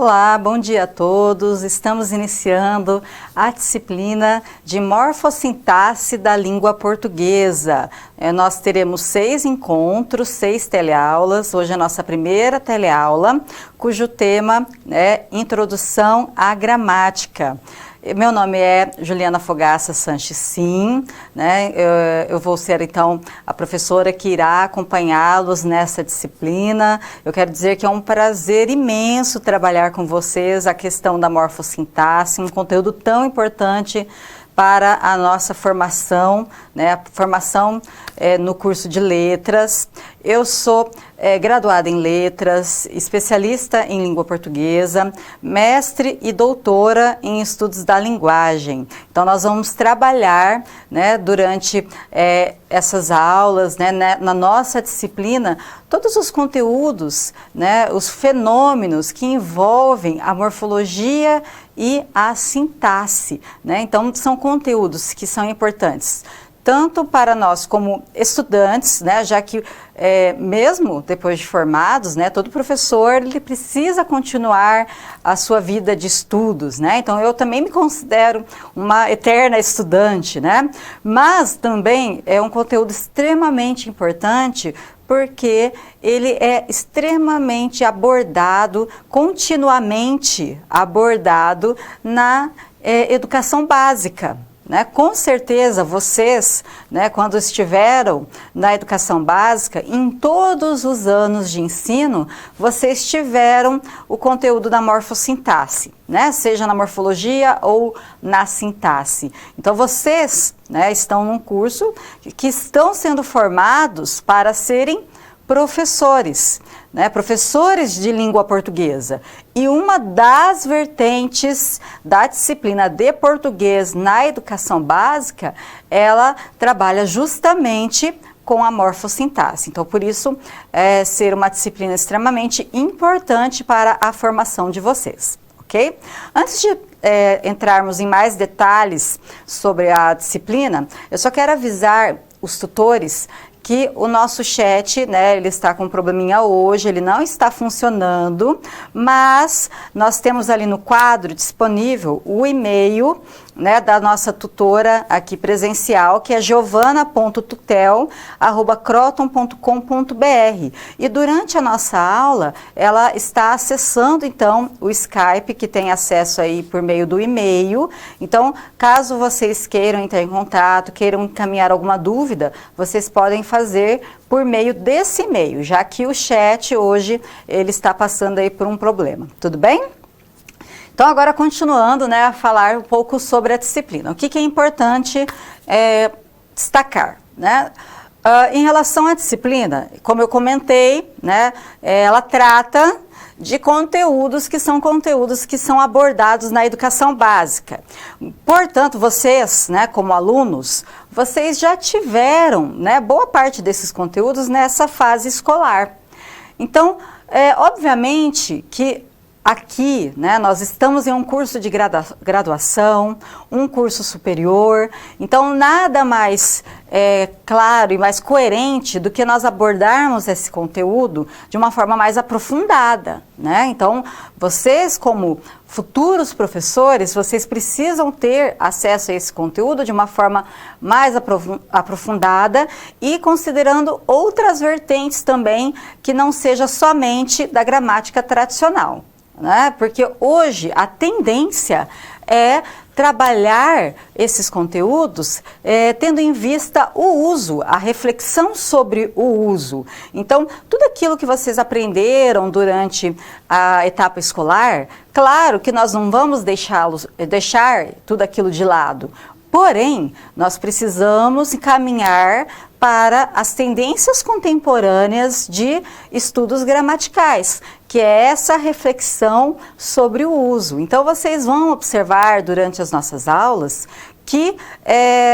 Olá, bom dia a todos. Estamos iniciando a disciplina de morfossintaxe da língua portuguesa. Nós teremos 6 encontros, 6 teleaulas. Hoje é a nossa primeira teleaula, cujo tema é Introdução à Gramática. Meu nome é Juliana Fogaça Sanches Sim, né? Eu vou ser então a professora que irá acompanhá-los nessa disciplina. Eu quero dizer que é um prazer imenso trabalhar com vocês a questão da morfossintaxe, um conteúdo tão importante para a nossa formação, né, a formação no curso de letras. Eu sou graduada em letras, especialista em língua portuguesa, mestre e doutora em estudos da linguagem. Então nós vamos trabalhar, né, durante essas aulas, né, na nossa disciplina, todos os conteúdos, né, os fenômenos que envolvem a morfologia e a sintaxe, né? Então são conteúdos que são importantes tanto para nós como estudantes, né, já que mesmo depois de formados, né, todo professor ele precisa continuar a sua vida de estudos, né? Então eu também me considero uma eterna estudante, né? Mas também é um conteúdo extremamente importante porque ele é extremamente abordado, continuamente abordado na educação básica. Né? Com certeza vocês, né, quando estiveram na educação básica, em todos os anos de ensino, vocês tiveram o conteúdo da morfossintaxe, né? Seja na morfologia ou na sintaxe. Então vocês, né, estão num curso que estão sendo formados para serem professores, né, professores de língua portuguesa. E uma das vertentes da disciplina de português na educação básica, ela trabalha justamente com a morfossintaxe. Então, por isso, ser uma disciplina extremamente importante para a formação de vocês, ok? Antes de entrarmos em mais detalhes sobre a disciplina, eu só quero avisar os tutores que o nosso chat, né, ele está com um probleminha hoje, ele não está funcionando, mas nós temos ali no quadro disponível o e-mail, né, da nossa tutora aqui presencial, que é giovana.tutel@croton.com.br. E durante a nossa aula, ela está acessando então o Skype, que tem acesso aí por meio do e-mail. Então, caso vocês queiram entrar em contato, queiram encaminhar alguma dúvida, vocês podem fazer por meio desse e-mail, já que o chat hoje ele está passando aí por um problema. Tudo bem? Então, agora continuando, né, a falar um pouco sobre a disciplina. O que é importante destacar, né? Em relação à disciplina, como eu comentei, né, ela trata de conteúdos que são abordados na educação básica. Portanto, vocês, né, como alunos, vocês já tiveram, né, boa parte desses conteúdos nessa fase escolar. Então, obviamente que aqui, né, nós estamos em um curso de graduação, um curso superior, então nada mais claro e mais coerente do que nós abordarmos esse conteúdo de uma forma mais aprofundada, né? Então, vocês como futuros professores, vocês precisam ter acesso a esse conteúdo de uma forma mais aprofundada e considerando outras vertentes também que não seja somente da gramática tradicional. Né? Porque hoje a tendência é trabalhar esses conteúdos tendo em vista o uso, a reflexão sobre o uso. Então, tudo aquilo que vocês aprenderam durante a etapa escolar, claro que nós não vamos deixar tudo aquilo de lado. Porém, nós precisamos encaminhar para as tendências contemporâneas de estudos gramaticais, que é essa reflexão sobre o uso. Então, vocês vão observar durante as nossas aulas que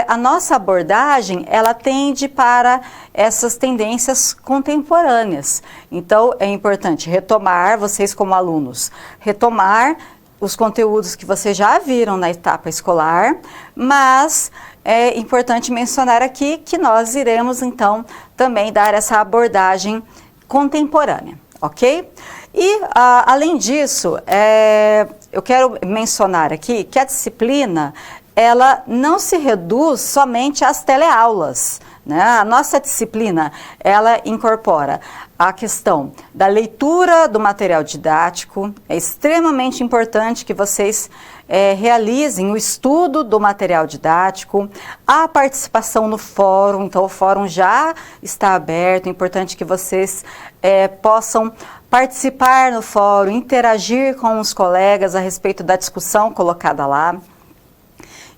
a nossa abordagem, ela tende para essas tendências contemporâneas. Então, é importante retomar, vocês como alunos, retomar os conteúdos que vocês já viram na etapa escolar, mas é importante mencionar aqui que nós iremos, então, também dar essa abordagem contemporânea, ok? E, além disso, eu quero mencionar aqui que a disciplina, ela não se reduz somente às teleaulas, né? A nossa disciplina, ela incorpora a questão da leitura do material didático. É extremamente importante que vocês realizem o estudo do material didático, a participação no fórum. Então, o fórum já está aberto, é importante que vocês possam participar no fórum, interagir com os colegas a respeito da discussão colocada lá.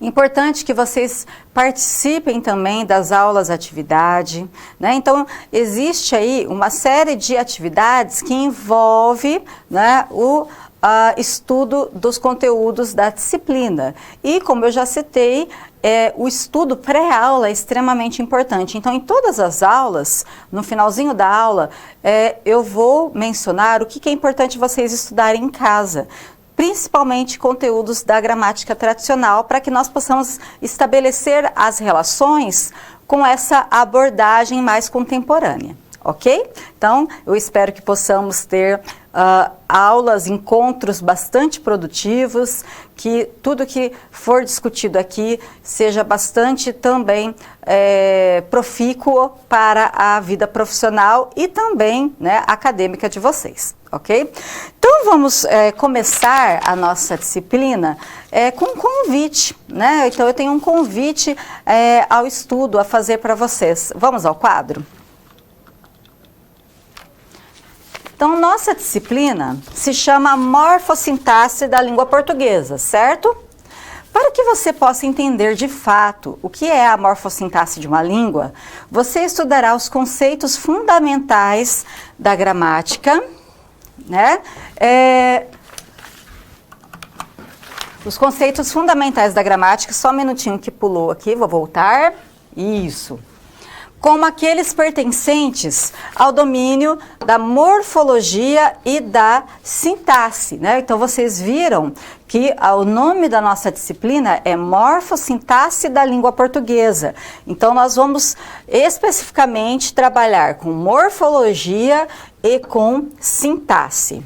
Importante que vocês participem também das aulas atividade, né? Então, existe aí uma série de atividades que envolve, né, o estudo dos conteúdos da disciplina. E, como eu já citei, o estudo pré-aula é extremamente importante. Então, em todas as aulas, no finalzinho da aula, eu vou mencionar o que é importante vocês estudarem em casa, principalmente conteúdos da gramática tradicional, para que nós possamos estabelecer as relações com essa abordagem mais contemporânea, ok? Então, eu espero que possamos ter aulas, encontros bastante produtivos, que tudo que for discutido aqui seja bastante também profícuo para a vida profissional e também, né, acadêmica de vocês, ok? Então vamos começar a nossa disciplina com um convite, né? Então eu tenho um convite ao estudo a fazer para vocês. Vamos ao quadro? Então, nossa disciplina se chama Morfossintaxe da Língua Portuguesa, certo? Para que você possa entender de fato o que é a morfossintaxe de uma língua, você estudará os conceitos fundamentais da gramática, né? Os conceitos fundamentais da gramática, só um minutinho que pulou aqui, vou voltar. Isso. Como aqueles pertencentes ao domínio da morfologia e da sintaxe, né? Então, vocês viram que o nome da nossa disciplina é Morfossintaxe da Língua Portuguesa. Então, nós vamos especificamente trabalhar com morfologia e com sintaxe.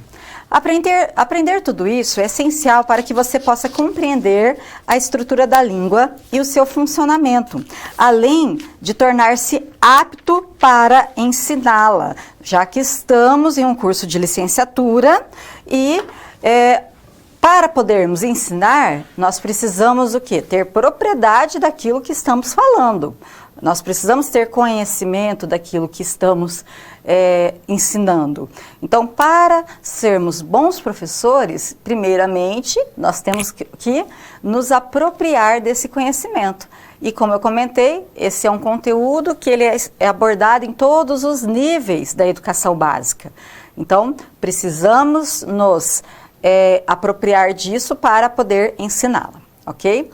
Aprender tudo isso é essencial para que você possa compreender a estrutura da língua e o seu funcionamento, além de tornar-se apto para ensiná-la, já que estamos em um curso de licenciatura e para podermos ensinar, nós precisamos o quê? Ter propriedade daquilo que estamos falando. Nós precisamos ter conhecimento daquilo que estamos ensinando. Então, para sermos bons professores, primeiramente, nós temos que nos apropriar desse conhecimento. E como eu comentei, esse é um conteúdo que ele é abordado em todos os níveis da educação básica. Então, precisamos nos apropriar disso para poder ensiná-la, ok?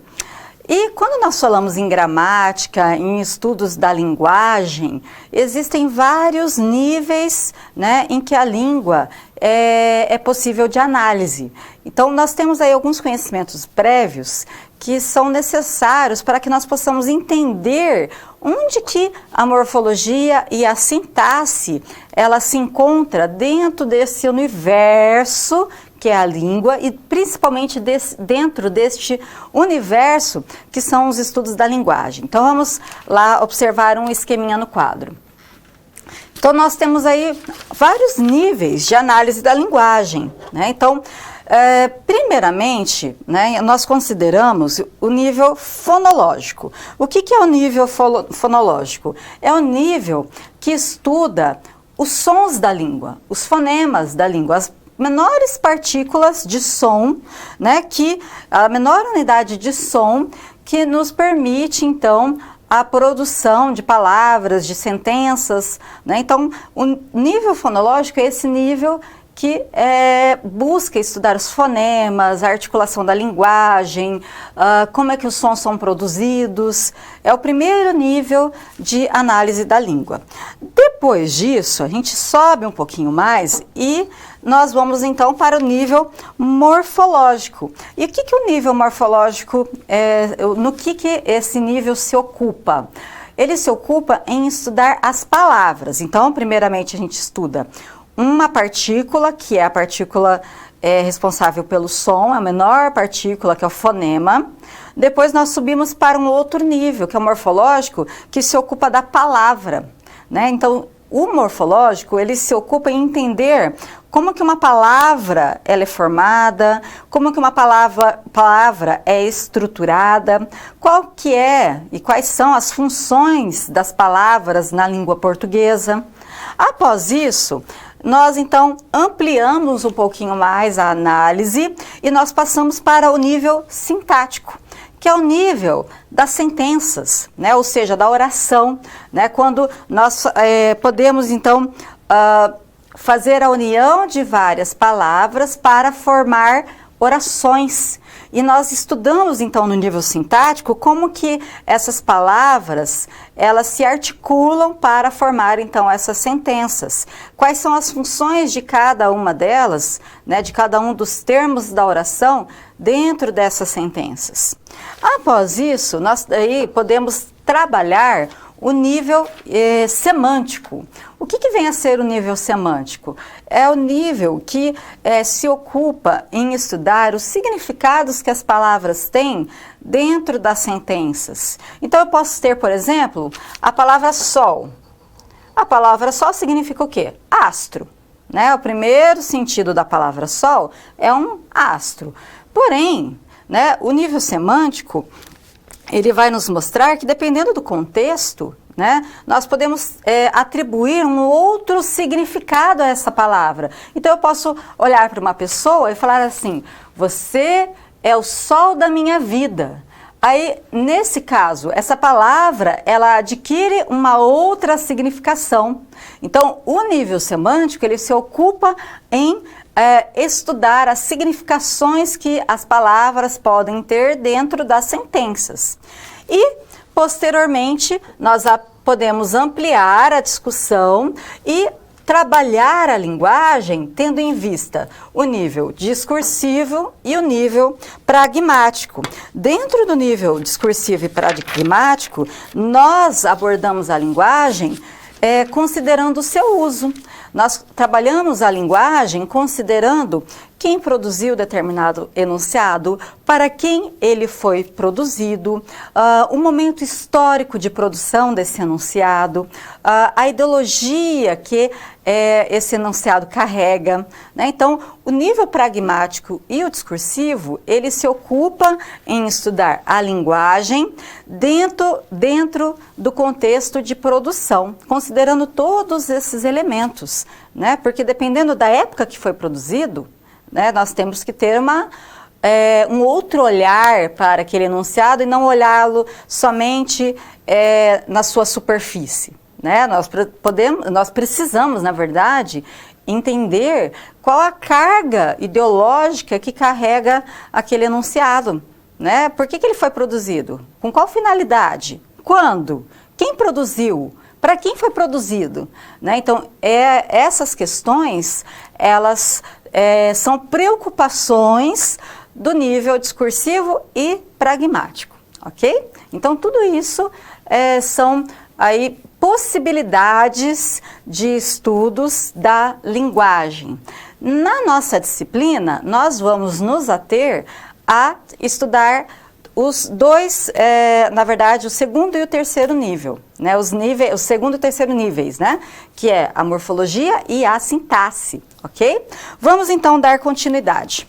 E quando nós falamos em gramática, em estudos da linguagem, existem vários níveis, né, em que a língua é possível de análise. Então, nós temos aí alguns conhecimentos prévios que são necessários para que nós possamos entender onde que a morfologia e a sintaxe, ela se encontra dentro desse universo que é a língua, e principalmente dentro deste universo que são os estudos da linguagem. Então, vamos lá observar um esqueminha no quadro. Então, nós temos aí vários níveis de análise da linguagem, né? Então, primeiramente, né, nós consideramos o nível fonológico. O que é o nível fonológico? É o nível que estuda os sons da língua, os fonemas da língua, as menores partículas de som, né, que a menor unidade de som que nos permite, então, a produção de palavras, de sentenças, né? Então, o nível fonológico é esse nível que busca estudar os fonemas, a articulação da linguagem, como é que os sons são produzidos. É o primeiro nível de análise da língua. Depois disso, a gente sobe um pouquinho mais e nós vamos então para o nível morfológico. E o que o nível morfológico, no que esse nível se ocupa? Ele se ocupa em estudar as palavras. Então, primeiramente, a gente estuda uma partícula, que é a partícula responsável pelo som, a menor partícula, que é o fonema. Depois nós subimos para um outro nível, que é o morfológico, que se ocupa da palavra, né? Então, o morfológico, ele se ocupa em entender como que uma palavra ela é formada, como que uma palavra é estruturada, qual que é e quais são as funções das palavras na língua portuguesa. Após isso, nós então ampliamos um pouquinho mais a análise e nós passamos para o nível sintático, que é o nível das sentenças, né? Ou seja, da oração, né? Quando nós podemos então fazer a união de várias palavras para formar orações. E nós estudamos então no nível sintático como que essas palavras elas se articulam para formar então essas sentenças. Quais são as funções de cada uma delas, né, de cada um dos termos da oração dentro dessas sentenças. Após isso, nós daí podemos trabalhar o nível semântico. O que vem a ser o nível semântico? É o nível que se ocupa em estudar os significados que as palavras têm dentro das sentenças. Então, eu posso ter, por exemplo, a palavra sol. A palavra sol significa o quê? Astro, né? O primeiro sentido da palavra sol é um astro. Porém, né, o nível semântico, ele vai nos mostrar que, dependendo do contexto, né, nós podemos atribuir um outro significado a essa palavra. Então, eu posso olhar para uma pessoa e falar assim: você é o sol da minha vida. Aí, nesse caso, essa palavra, ela adquire uma outra significação. Então, o nível semântico, ele se ocupa em estudar as significações que as palavras podem ter dentro das sentenças. E, posteriormente, nós podemos ampliar a discussão e trabalhar a linguagem tendo em vista o nível discursivo e o nível pragmático. Dentro do nível discursivo e pragmático, nós abordamos a linguagem considerando o seu uso. Nós trabalhamos a linguagem considerando quem produziu determinado enunciado, para quem ele foi produzido, o momento histórico de produção desse enunciado, a ideologia que esse enunciado carrega, né? Então, o nível pragmático e o discursivo, ele se ocupa em estudar a linguagem dentro do contexto de produção, considerando todos esses elementos, né? Porque dependendo da época que foi produzido, né, nós temos que ter um outro olhar para aquele enunciado e não olhá-lo somente na sua superfície, né? Nós precisamos, na verdade, entender qual a carga ideológica que carrega aquele enunciado, né? Por que ele foi produzido? Com qual finalidade? Quando? Quem produziu? Para quem foi produzido? Né? Então, essas questões, elas são preocupações do nível discursivo e pragmático, ok? Então, tudo isso são aí possibilidades de estudos da linguagem. Na nossa disciplina, nós vamos nos ater a estudar os dois, na verdade, o segundo e o terceiro nível, né? O segundo e o terceiro níveis, né? Que é a morfologia e a sintaxe, ok? Vamos então dar continuidade.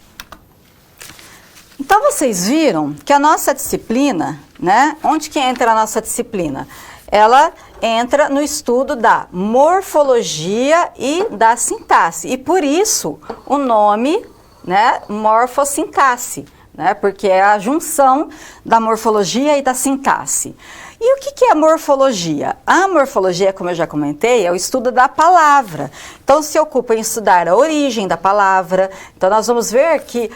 Então, vocês viram que a nossa disciplina, né? Onde que entra a nossa disciplina? Ela entra no estudo da morfologia e da sintaxe. E por isso, o nome, né? Morfossintaxe, né? Porque é a junção da morfologia e da sintaxe. E o que é a morfologia? A morfologia, como eu já comentei, é o estudo da palavra. Então, se ocupa em estudar a origem da palavra. Então, nós vamos ver que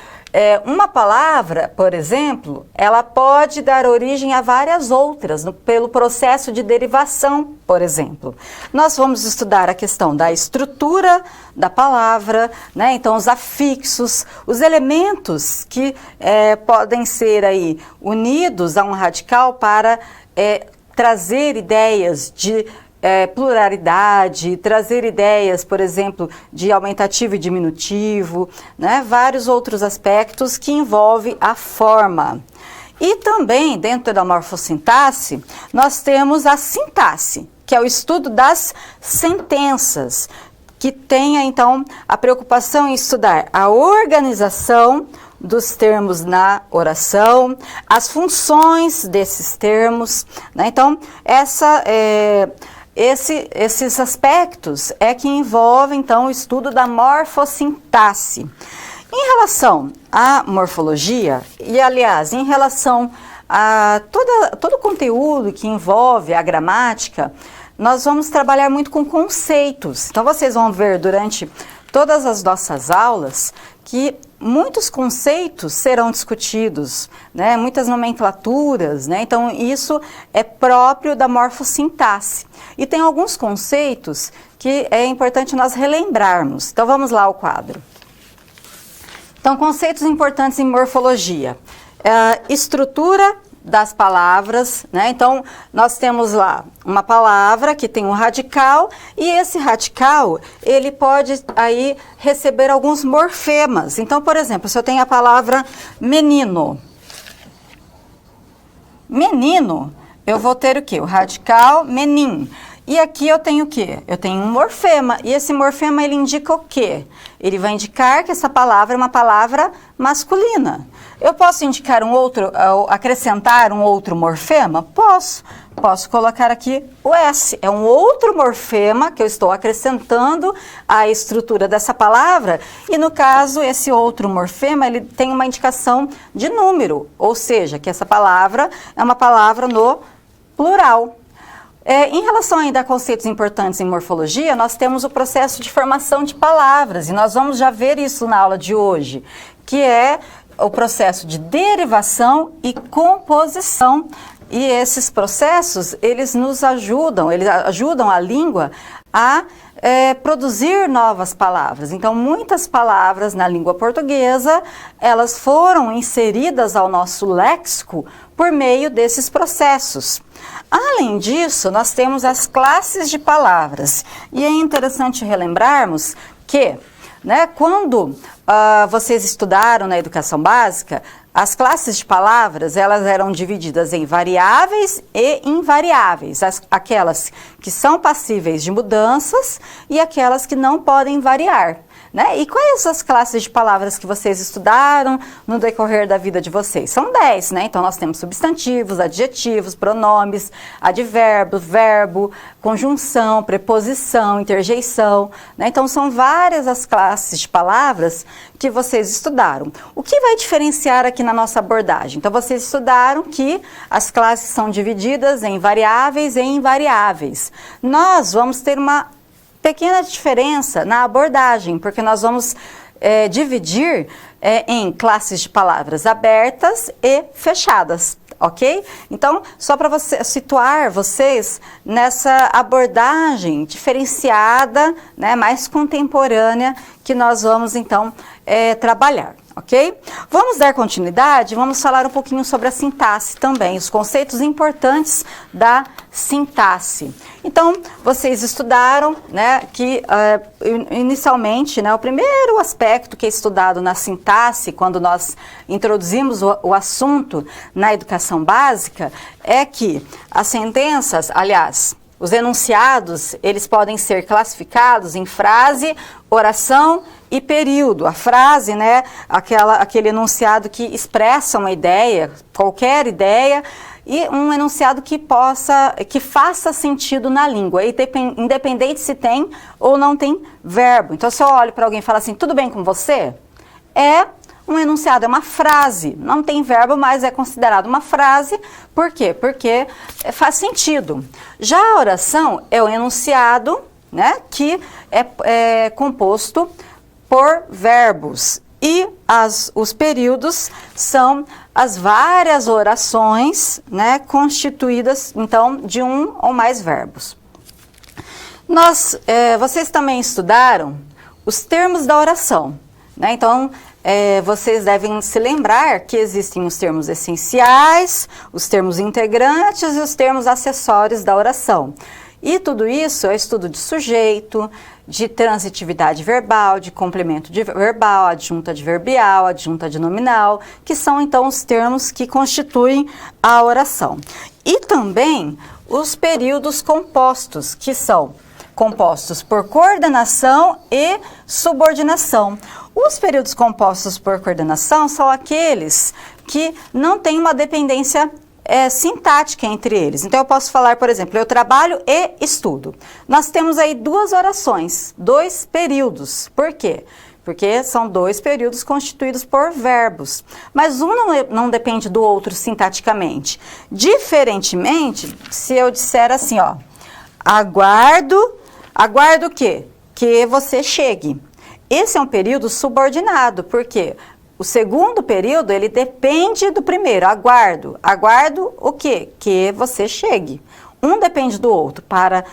uma palavra, por exemplo, ela pode dar origem a várias outras, pelo processo de derivação, por exemplo. Nós vamos estudar a questão da estrutura da palavra, né? Então, os afixos, os elementos que podem ser aí unidos a um radical para trazer ideias de pluralidade, trazer ideias, por exemplo, de aumentativo e diminutivo, né? Vários outros aspectos que envolvem a forma. E também, dentro da morfossintaxe, nós temos a sintaxe, que é o estudo das sentenças, que tenha, então, a preocupação em estudar a organização dos termos na oração, as funções desses termos, né? Então, esses aspectos é que envolvem, então, o estudo da morfossintaxe. Em relação à morfologia, e aliás, em relação a todo o conteúdo que envolve a gramática, nós vamos trabalhar muito com conceitos. Então, vocês vão ver durante todas as nossas aulas que muitos conceitos serão discutidos, né? Muitas nomenclaturas, né? Então, isso é próprio da morfossintaxe. E tem alguns conceitos que é importante nós relembrarmos. Então, vamos lá ao quadro. Então, conceitos importantes em morfologia. Estrutura das palavras, né? Então, nós temos lá uma palavra que tem um radical e esse radical, ele pode aí receber alguns morfemas. Então, por exemplo, se eu tenho a palavra menino, menino, eu vou ter o quê? O radical menin. E aqui eu tenho o quê? Eu tenho um morfema, e esse morfema ele indica o quê? Ele vai indicar que essa palavra é uma palavra masculina. Eu posso indicar acrescentar um outro morfema? Posso. Posso colocar aqui o S. É um outro morfema que eu estou acrescentando à estrutura dessa palavra. E no caso, esse outro morfema, ele tem uma indicação de número. Ou seja, que essa palavra é uma palavra no plural. Em relação ainda a conceitos importantes em morfologia, nós temos o processo de formação de palavras. E nós vamos já ver isso na aula de hoje, que é o processo de derivação e composição. E esses processos, eles ajudam a língua a produzir novas palavras. Então, muitas palavras na língua portuguesa, elas foram inseridas ao nosso léxico por meio desses processos. Além disso, nós temos as classes de palavras. E é interessante relembrarmos que, né, quando vocês estudaram na educação básica, as classes de palavras, elas eram divididas em variáveis e invariáveis. Aquelas que são passíveis de mudanças e aquelas que não podem variar. Né? E quais as classes de palavras que vocês estudaram no decorrer da vida de vocês? São 10, né? Então, nós temos substantivos, adjetivos, pronomes, advérbio, verbo, conjunção, preposição, interjeição, né? Então, são várias as classes de palavras que vocês estudaram. O que vai diferenciar aqui na nossa abordagem? Então, vocês estudaram que as classes são divididas em variáveis e invariáveis. Nós vamos ter uma pequena diferença na abordagem, porque nós vamos dividir em classes de palavras abertas e fechadas, ok? Então, só para situar vocês nessa abordagem diferenciada, né, mais contemporânea, que nós vamos, então, trabalhar. Ok? Vamos dar continuidade, vamos falar um pouquinho sobre a sintaxe também, os conceitos importantes da sintaxe. Então, vocês estudaram, né, que inicialmente, né, o primeiro aspecto que é estudado na sintaxe, quando nós introduzimos o assunto na educação básica, é que as sentenças, aliás, os enunciados, eles podem ser classificados em frase, oração e período. A frase, né, aquele enunciado que expressa uma ideia, qualquer ideia, e um enunciado que faça sentido na língua, independente se tem ou não tem verbo. Então, se eu olho para alguém e falo assim, tudo bem com você? É um enunciado, é uma frase, não tem verbo, mas é considerado uma frase. Por quê? Porque faz sentido. Já a oração é o enunciado, né, que é composto por verbos. E os períodos são as várias orações, né, constituídas, então, de um ou mais verbos. Vocês também estudaram os termos da oração, né? Então, vocês devem se lembrar que existem os termos essenciais, os termos integrantes e os termos acessórios da oração. E tudo isso é estudo de sujeito, de transitividade verbal, de complemento de verbal, adjunta adverbial, adjunta de nominal, que são então os termos que constituem a oração. E também os períodos compostos, que são compostos por coordenação e subordinação. Os períodos compostos por coordenação são aqueles que não têm uma dependência sintática entre eles. Então, eu posso falar, por exemplo, eu trabalho e estudo. Nós temos aí duas orações, dois períodos. Por quê? Porque são dois períodos constituídos por verbos. Mas um não depende do outro sintaticamente. Diferentemente, se eu disser assim, ó, aguardo o quê? Que você chegue. Esse é um período subordinado, porque o segundo período, ele depende do primeiro, aguardo. Aguardo o quê? Que você chegue. Um depende do outro para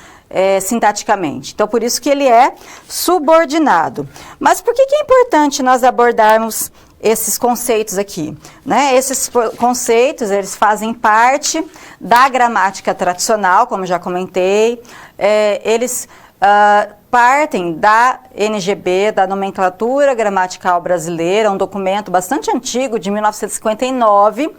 sintaticamente. Então, por isso que ele é subordinado. Mas por que é importante nós abordarmos esses conceitos aqui, né? Esses conceitos, eles fazem parte da gramática tradicional, como já comentei. Eles partem da NGB, da Nomenclatura Gramatical Brasileira, um documento bastante antigo, de 1959,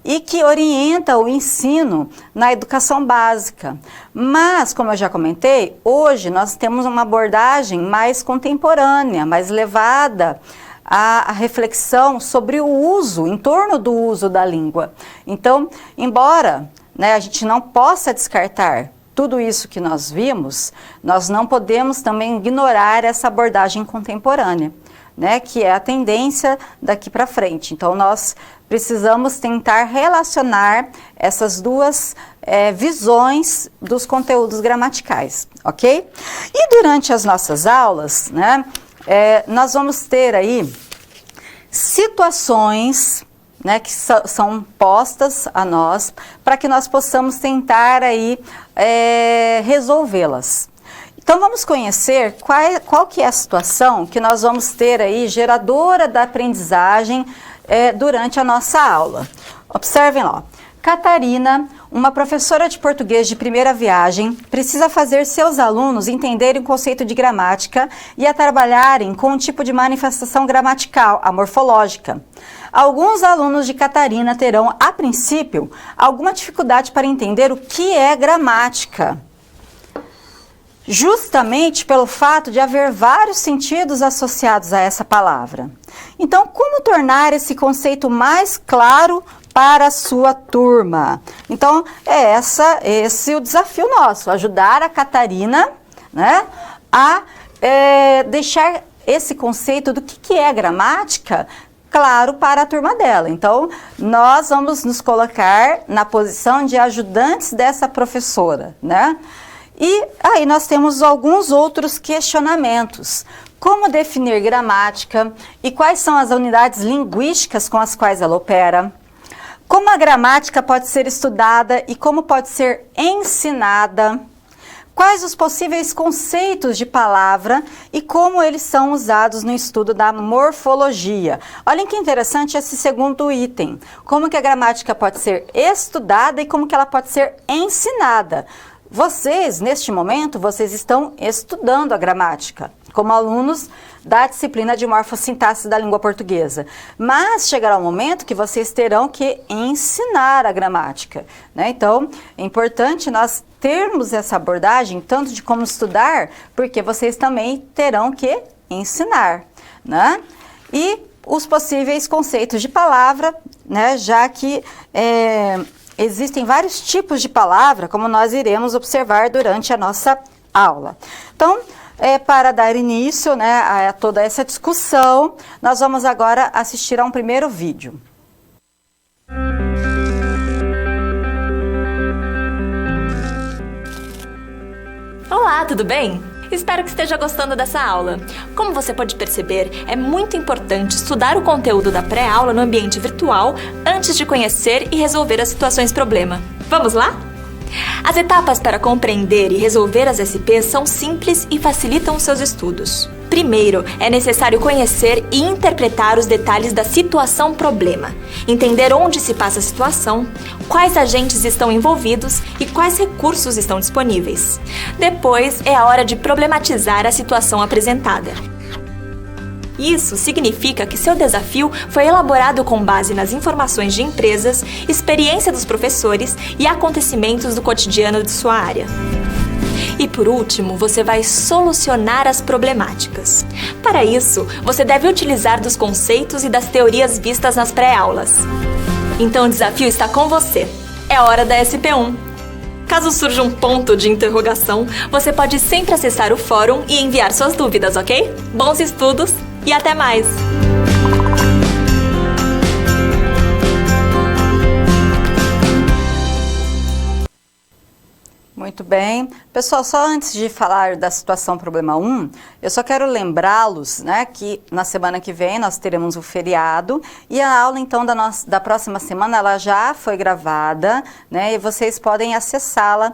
e que orienta o ensino na educação básica. Mas, como eu já comentei, hoje nós temos uma abordagem mais contemporânea, mais levada à reflexão sobre o uso, em torno do uso da língua. Então, embora, né, a gente não possa descartar tudo isso que nós vimos, nós não podemos também ignorar essa abordagem contemporânea, né, que é a tendência daqui para frente. Então, nós precisamos tentar relacionar essas duas visões dos conteúdos gramaticais, ok? E durante as nossas aulas, né, nós vamos ter aí situações, né, que são postas a nós para que nós possamos tentar aí resolvê-las. Então vamos conhecer qual que é a situação que nós vamos ter aí geradora da aprendizagem durante a nossa aula. Observem lá. Catarina, uma professora de português de primeira viagem, precisa fazer seus alunos entenderem o conceito de gramática e a trabalharem com um tipo de manifestação gramatical, a morfológica. Alguns alunos de Catarina terão, a princípio, alguma dificuldade para entender o que é gramática, justamente pelo fato de haver vários sentidos associados a essa palavra. Então, como tornar esse conceito mais claro para a sua turma? Então, esse o desafio nosso, ajudar a Catarina, né, a deixar esse conceito do que é gramática claro para a turma dela. Então, nós vamos nos colocar na posição de ajudantes dessa professora, né? E aí nós temos alguns outros questionamentos. Como definir gramática e quais são as unidades linguísticas com as quais ela opera? Como a gramática pode ser estudada e como pode ser ensinada? Quais os possíveis conceitos de palavra e como eles são usados no estudo da morfologia? Olhem que interessante esse segundo item. Como que a gramática pode ser estudada e como que ela pode ser ensinada? Vocês, neste momento, vocês estão estudando a gramática, como alunos da disciplina de morfossintaxe da língua portuguesa. Mas chegará um momento que vocês terão que ensinar a gramática, né? Então, é importante nós termos essa abordagem, tanto de como estudar, porque vocês também terão que ensinar, né? E os possíveis conceitos de palavra, né? Já que existem vários tipos de palavra, como nós iremos observar durante a nossa aula. Então, para dar início, né, a toda essa discussão, nós vamos agora assistir a um primeiro vídeo. Olá, tudo bem? Espero que esteja gostando dessa aula. Como você pode perceber, é muito importante estudar o conteúdo da pré-aula no ambiente virtual antes de conhecer e resolver as situações problema. Vamos lá? As etapas para compreender e resolver as SPs são simples e facilitam os seus estudos. Primeiro, é necessário conhecer e interpretar os detalhes da situação-problema, entender onde se passa a situação, quais agentes estão envolvidos e quais recursos estão disponíveis. Depois, é a hora de problematizar a situação apresentada. Isso significa que seu desafio foi elaborado com base nas informações de empresas, experiência dos professores e acontecimentos do cotidiano de sua área. E por último, você vai solucionar as problemáticas. Para isso, você deve utilizar dos conceitos e das teorias vistas nas pré-aulas. Então o desafio está com você. É hora da SP1. Caso surja um ponto de interrogação, você pode sempre acessar o fórum e enviar suas dúvidas, ok? Bons estudos e até mais! Muito bem. Pessoal, só antes de falar da situação problema 1, eu só quero lembrá-los, né, que na semana que vem nós teremos o feriado e a aula, então, da próxima semana, ela já foi gravada, né, e vocês podem acessá-la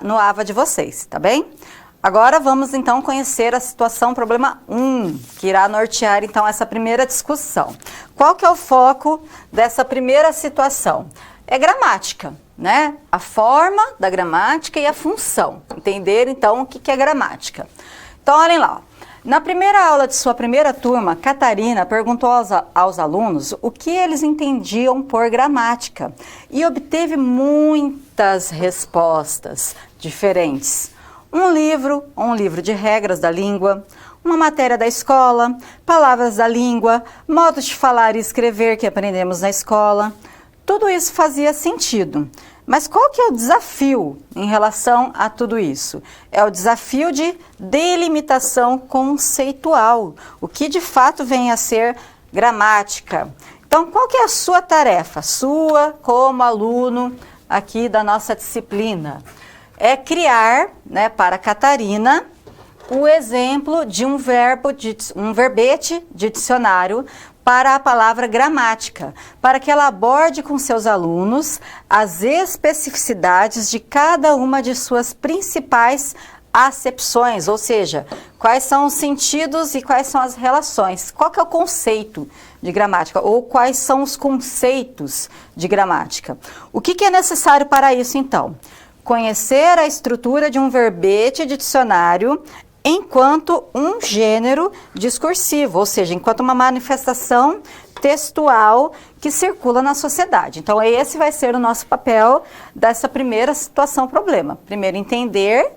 no AVA de vocês, tá bem? Agora vamos, então, conhecer a situação problema 1, que irá nortear, então, essa primeira discussão. Qual que é o foco dessa primeira situação? É gramática, né? A forma da gramática e a função. Entender, então, o que é gramática. Então, olhem lá. Na primeira aula de sua primeira turma, Catarina perguntou aos alunos o que eles entendiam por gramática e obteve muitas respostas diferentes. Um livro de regras da língua, uma matéria da escola, palavras da língua, modos de falar e escrever que aprendemos na escola. Tudo isso fazia sentido, mas qual que é o desafio em relação a tudo isso? É o desafio de delimitação conceitual, o que de fato vem a ser gramática. Então, qual que é a sua tarefa, sua como aluno aqui da nossa disciplina? É criar, né, para Catarina, o exemplo de um verbete de dicionário para a palavra gramática, para que ela aborde com seus alunos as especificidades de cada uma de suas principais acepções, ou seja, quais são os sentidos e quais são as relações, qual que é o conceito de gramática, ou quais são os conceitos de gramática. O que é necessário para isso, então? Conhecer a estrutura de um verbete de dicionário enquanto um gênero discursivo, ou seja, enquanto uma manifestação textual que circula na sociedade. Então, esse vai ser o nosso papel dessa primeira situação-problema. Primeiro, entender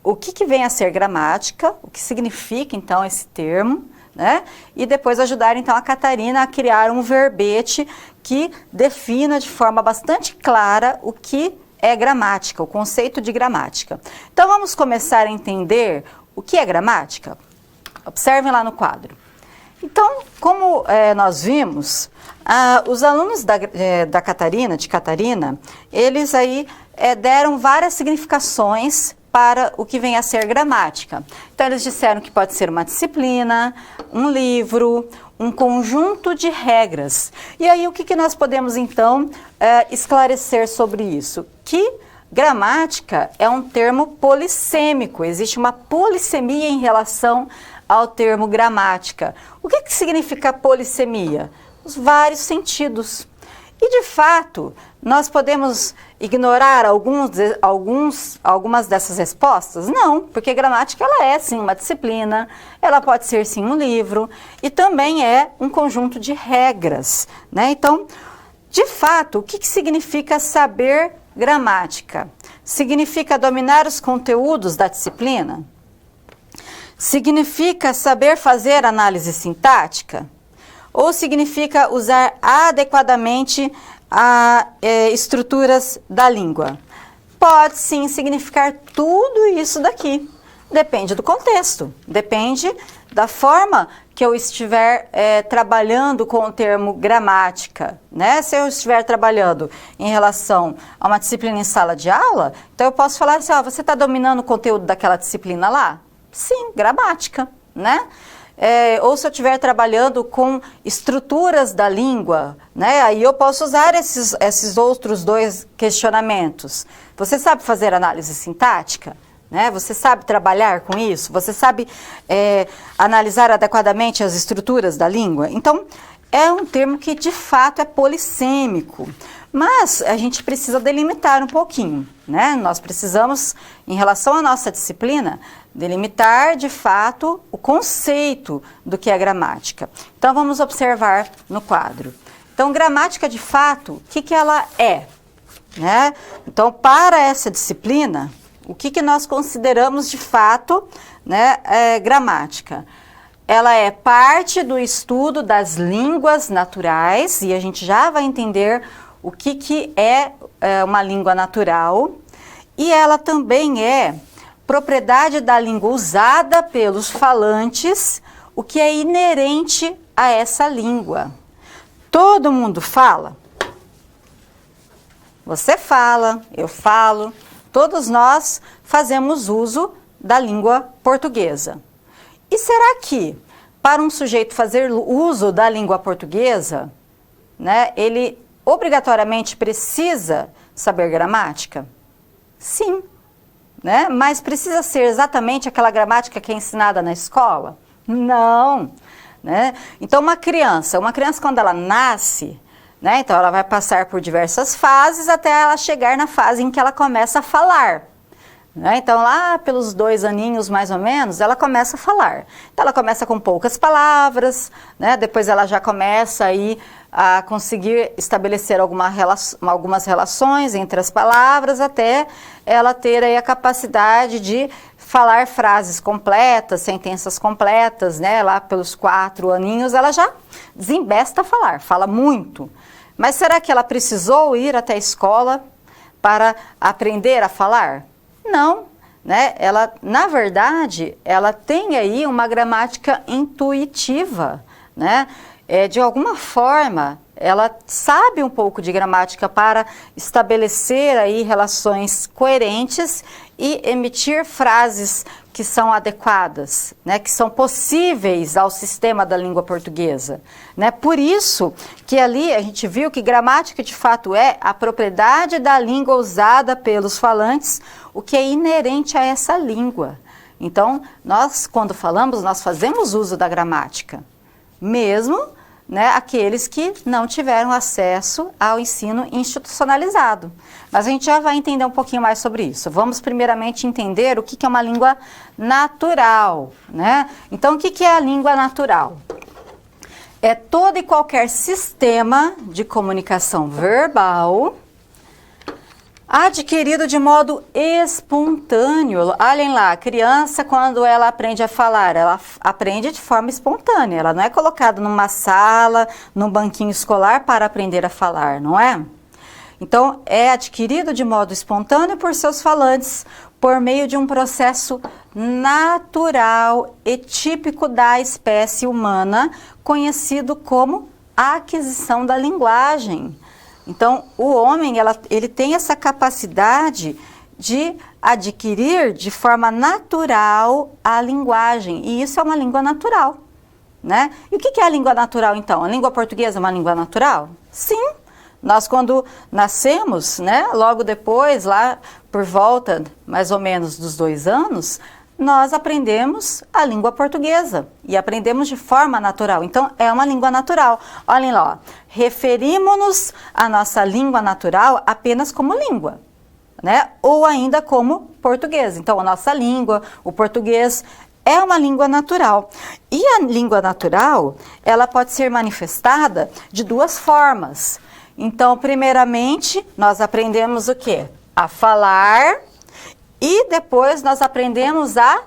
o que vem a ser gramática, o que significa, então, esse termo, né? E depois ajudar, então, a Catarina a criar um verbete que defina de forma bastante clara o que é gramática, o conceito de gramática. Então, vamos começar a entender o que é gramática? Observem lá no quadro. Então, como nós vimos, os alunos de Catarina, eles aí deram várias significações para o que vem a ser gramática. Então, eles disseram que pode ser uma disciplina, um livro, um conjunto de regras. E aí, o que nós podemos, então, esclarecer sobre isso? Que gramática é um termo polissêmico, existe uma polissemia em relação ao termo gramática. O que significa polissemia? Os vários sentidos. E, de fato, nós podemos ignorar algumas dessas respostas? Não, porque gramática ela é, sim, uma disciplina, ela pode ser, sim, um livro, e também é um conjunto de regras, né? Então, de fato, o que significa saber gramática? Significa dominar os conteúdos da disciplina? Significa saber fazer análise sintática? Ou significa usar adequadamente estruturas da língua? Pode sim significar tudo isso daqui. Depende do contexto, depende da forma que eu estiver trabalhando com o termo gramática, né? Se eu estiver trabalhando em relação a uma disciplina em sala de aula, então eu posso falar assim, você está dominando o conteúdo daquela disciplina lá? Sim, gramática, né? ou se eu estiver trabalhando com estruturas da língua, né? Aí eu posso usar esses outros dois questionamentos. Você sabe fazer análise sintática? Né? Você sabe trabalhar com isso? Você sabe analisar adequadamente as estruturas da língua? Então, é um termo que de fato é polissêmico, mas a gente precisa delimitar um pouquinho, né? Nós precisamos, em relação à nossa disciplina, delimitar de fato o conceito do que é gramática. Então vamos observar no quadro. Então, gramática de fato, o que ela é? Né? Então, para essa disciplina, o que nós consideramos de fato, né, gramática? Ela é parte do estudo das línguas naturais, e a gente já vai entender o que é uma língua natural, e ela também é propriedade da língua usada pelos falantes, o que é inerente a essa língua. Todo mundo fala? Você fala, eu falo, todos nós fazemos uso da língua portuguesa. E será que, para um sujeito fazer uso da língua portuguesa, né, ele obrigatoriamente precisa saber gramática? Sim, né? Mas precisa ser exatamente aquela gramática que é ensinada na escola? Não, né? Então, uma criança quando ela nasce, né, então ela vai passar por diversas fases até ela chegar na fase em que ela começa a falar. Então, lá pelos 2 aninhos, mais ou menos, ela começa a falar. Então, ela começa com poucas palavras, né? Depois ela já começa aí a conseguir estabelecer algumas relações entre as palavras, até ela ter aí a capacidade de falar frases completas, sentenças completas, né? Lá pelos 4 aninhos, ela já desembesta a falar, fala muito. Mas será que ela precisou ir até a escola para aprender a falar? Não, né? Ela, na verdade, ela tem aí uma gramática intuitiva, né? De alguma forma, ela sabe um pouco de gramática para estabelecer aí relações coerentes e emitir frases que são adequadas, né? Que são possíveis ao sistema da língua portuguesa, né? Por isso que ali a gente viu que gramática de fato é a propriedade da língua usada pelos falantes, o que é inerente a essa língua. Então, nós, quando falamos, nós fazemos uso da gramática, mesmo, né, aqueles que não tiveram acesso ao ensino institucionalizado. Mas a gente já vai entender um pouquinho mais sobre isso. Vamos primeiramente entender o que é uma língua natural, né? Então, o que é a língua natural? É todo e qualquer sistema de comunicação verbal adquirido de modo espontâneo. Olhem lá, a criança, quando ela aprende a falar, ela aprende de forma espontânea. Ela não é colocada numa sala, num banquinho escolar para aprender a falar, não é? Então, é adquirido de modo espontâneo por seus falantes, por meio de um processo natural e típico da espécie humana, conhecido como aquisição da linguagem. Então, o homem, ele tem essa capacidade de adquirir de forma natural a linguagem, e isso é uma língua natural, né? E o que é a língua natural, então? A língua portuguesa é uma língua natural? Sim! Nós, quando nascemos, né, logo depois, lá por volta mais ou menos dos 2 anos, nós aprendemos a língua portuguesa e aprendemos de forma natural. Então, é uma língua natural. Olhem lá, referimos-nos à nossa língua natural apenas como língua, né? Ou ainda como português. Então, a nossa língua, o português, é uma língua natural. E a língua natural, ela pode ser manifestada de 2 formas. Então, primeiramente, nós aprendemos o quê? A falar. E depois nós aprendemos a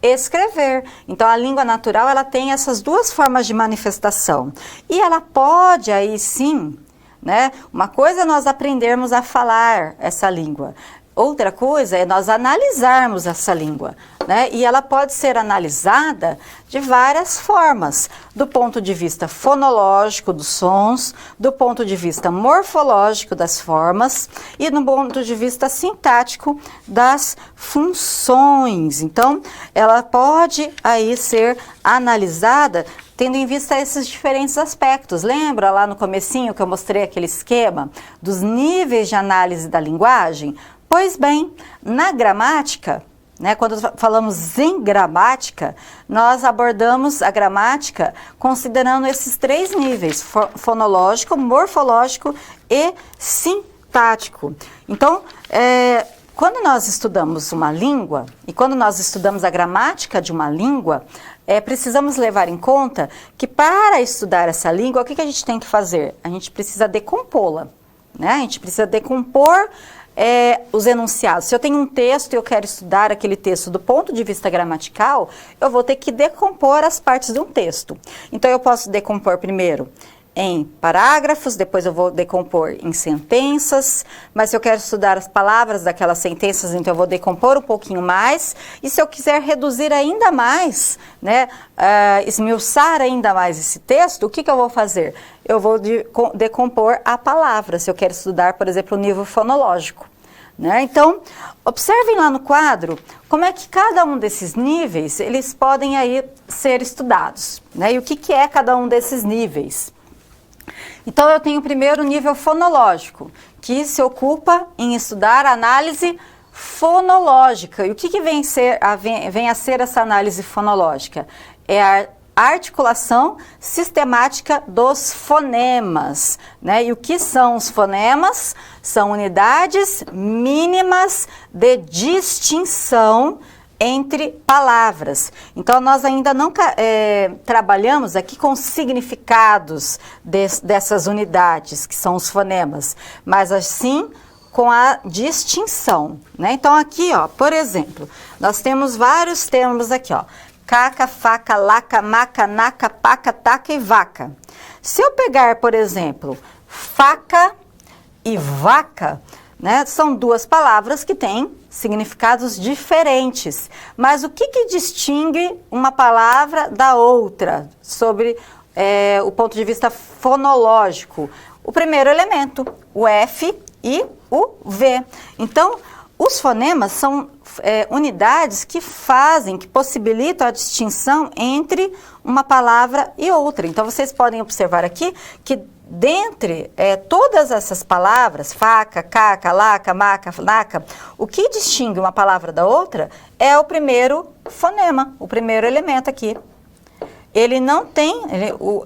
escrever. Então, a língua natural, ela tem essas 2 formas de manifestação. E ela pode, aí sim, né? Uma coisa é nós aprendermos a falar essa língua. Outra coisa é nós analisarmos essa língua, né? E ela pode ser analisada de várias formas, do ponto de vista fonológico dos sons, do ponto de vista morfológico das formas e do ponto de vista sintático das funções. Então, ela pode aí ser analisada tendo em vista esses diferentes aspectos. Lembra lá no comecinho que eu mostrei aquele esquema dos níveis de análise da linguagem? Pois bem, na gramática, né, quando falamos em gramática, nós abordamos a gramática considerando esses 3 níveis, fonológico, morfológico e sintático. Então, quando nós estudamos uma língua e quando nós estudamos a gramática de uma língua, precisamos levar em conta que para estudar essa língua, o que a gente tem que fazer? A gente precisa decompô-la, né? A gente precisa decompor os enunciados. Se eu tenho um texto e eu quero estudar aquele texto do ponto de vista gramatical, eu vou ter que decompor as partes de um texto. Então, eu posso decompor primeiro em parágrafos, depois eu vou decompor em sentenças, mas se eu quero estudar as palavras daquelas sentenças, então eu vou decompor um pouquinho mais, e se eu quiser reduzir ainda mais, né, esmiuçar ainda mais esse texto, o que eu vou fazer? Eu vou decompor a palavra, se eu quero estudar, por exemplo, o nível fonológico. Né? Então, observem lá no quadro como é que cada um desses níveis, eles podem aí ser estudados, né? E o que é cada um desses níveis? Então, eu tenho primeiro o nível fonológico, que se ocupa em estudar a análise fonológica. E o que vem a ser essa análise fonológica? É a articulação sistemática dos fonemas, né? E o que são os fonemas? São unidades mínimas de distinção entre palavras. Então, nós ainda não trabalhamos aqui com significados dessas unidades, que são os fonemas, mas assim com a distinção, né? Então, aqui, ó, por exemplo, nós temos vários termos aqui, ó. Caca, faca, laca, maca, naca, paca, taca e vaca. Se eu pegar, por exemplo, faca e vaca, né, são 2 palavras que têm significados diferentes. Mas o que distingue uma palavra da outra sobre o ponto de vista fonológico? O primeiro elemento, o F e o V. Então, os fonemas são unidades que possibilitam a distinção entre uma palavra e outra. Então, vocês podem observar aqui que dentre todas essas palavras, faca, caca, laca, maca, naca, o que distingue uma palavra da outra é o primeiro fonema, o primeiro elemento aqui. Ele não tem,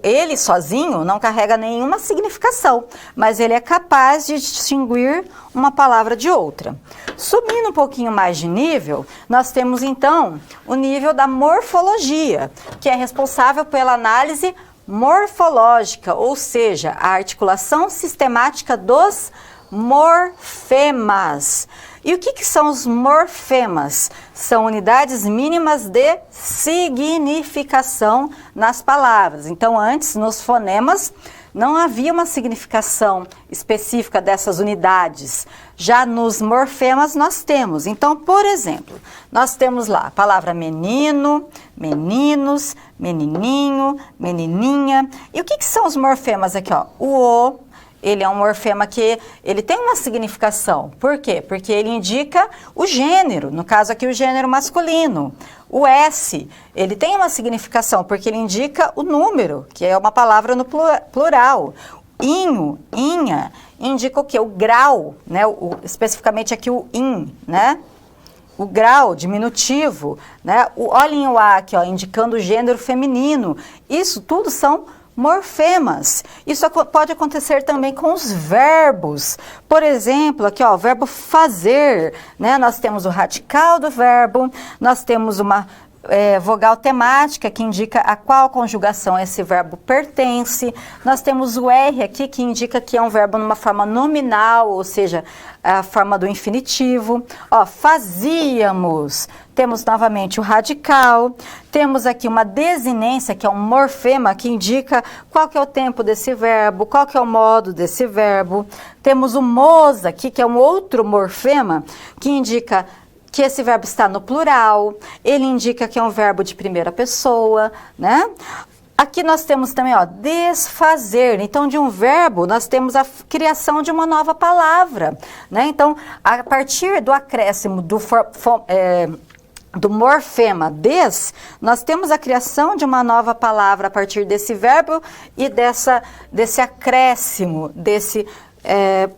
ele sozinho não carrega nenhuma significação, mas ele é capaz de distinguir uma palavra de outra. Subindo um pouquinho mais de nível, nós temos então o nível da morfologia, que é responsável pela análise morfológica, ou seja, a articulação sistemática dos morfemas. E o que são os morfemas? São unidades mínimas de significação nas palavras. Então, antes, nos fonemas, não havia uma significação específica dessas unidades. Já nos morfemas nós temos. Então, por exemplo, nós temos lá a palavra menino, meninos, menininho, menininha. E o que são os morfemas aqui, ó? O ele é um morfema que ele tem uma significação. Por quê? Porque ele indica o gênero, no caso aqui o gênero masculino. O S, ele tem uma significação, porque ele indica o número, que é uma palavra no plural. Inho, inha, indica o quê? O grau, né? Especificamente aqui o in, né? O grau, diminutivo, né? Olhem o A aqui, ó, indicando o gênero feminino. Isso tudo são morfemas. Isso pode acontecer também com os verbos. Por exemplo, aqui, ó, o verbo fazer, né? Nós temos o radical do verbo, nós temos uma vogal temática que indica a qual conjugação esse verbo pertence. Nós temos o R aqui que indica que é um verbo numa forma nominal, ou seja, a forma do infinitivo. Ó, fazíamos. temos novamente o radical, temos aqui uma desinência, que é um morfema, que indica qual que é o tempo desse verbo, qual que é o modo desse verbo. Temos o mos aqui, que é um outro morfema, que indica que esse verbo está no plural, ele indica que é um verbo de primeira pessoa, né? Aqui nós temos também, ó, desfazer. Então, de um verbo, nós temos a criação de uma nova palavra, né? Então, a partir do acréscimo do morfema des, nós temos a criação de uma nova palavra a partir desse verbo e desse acréscimo, desse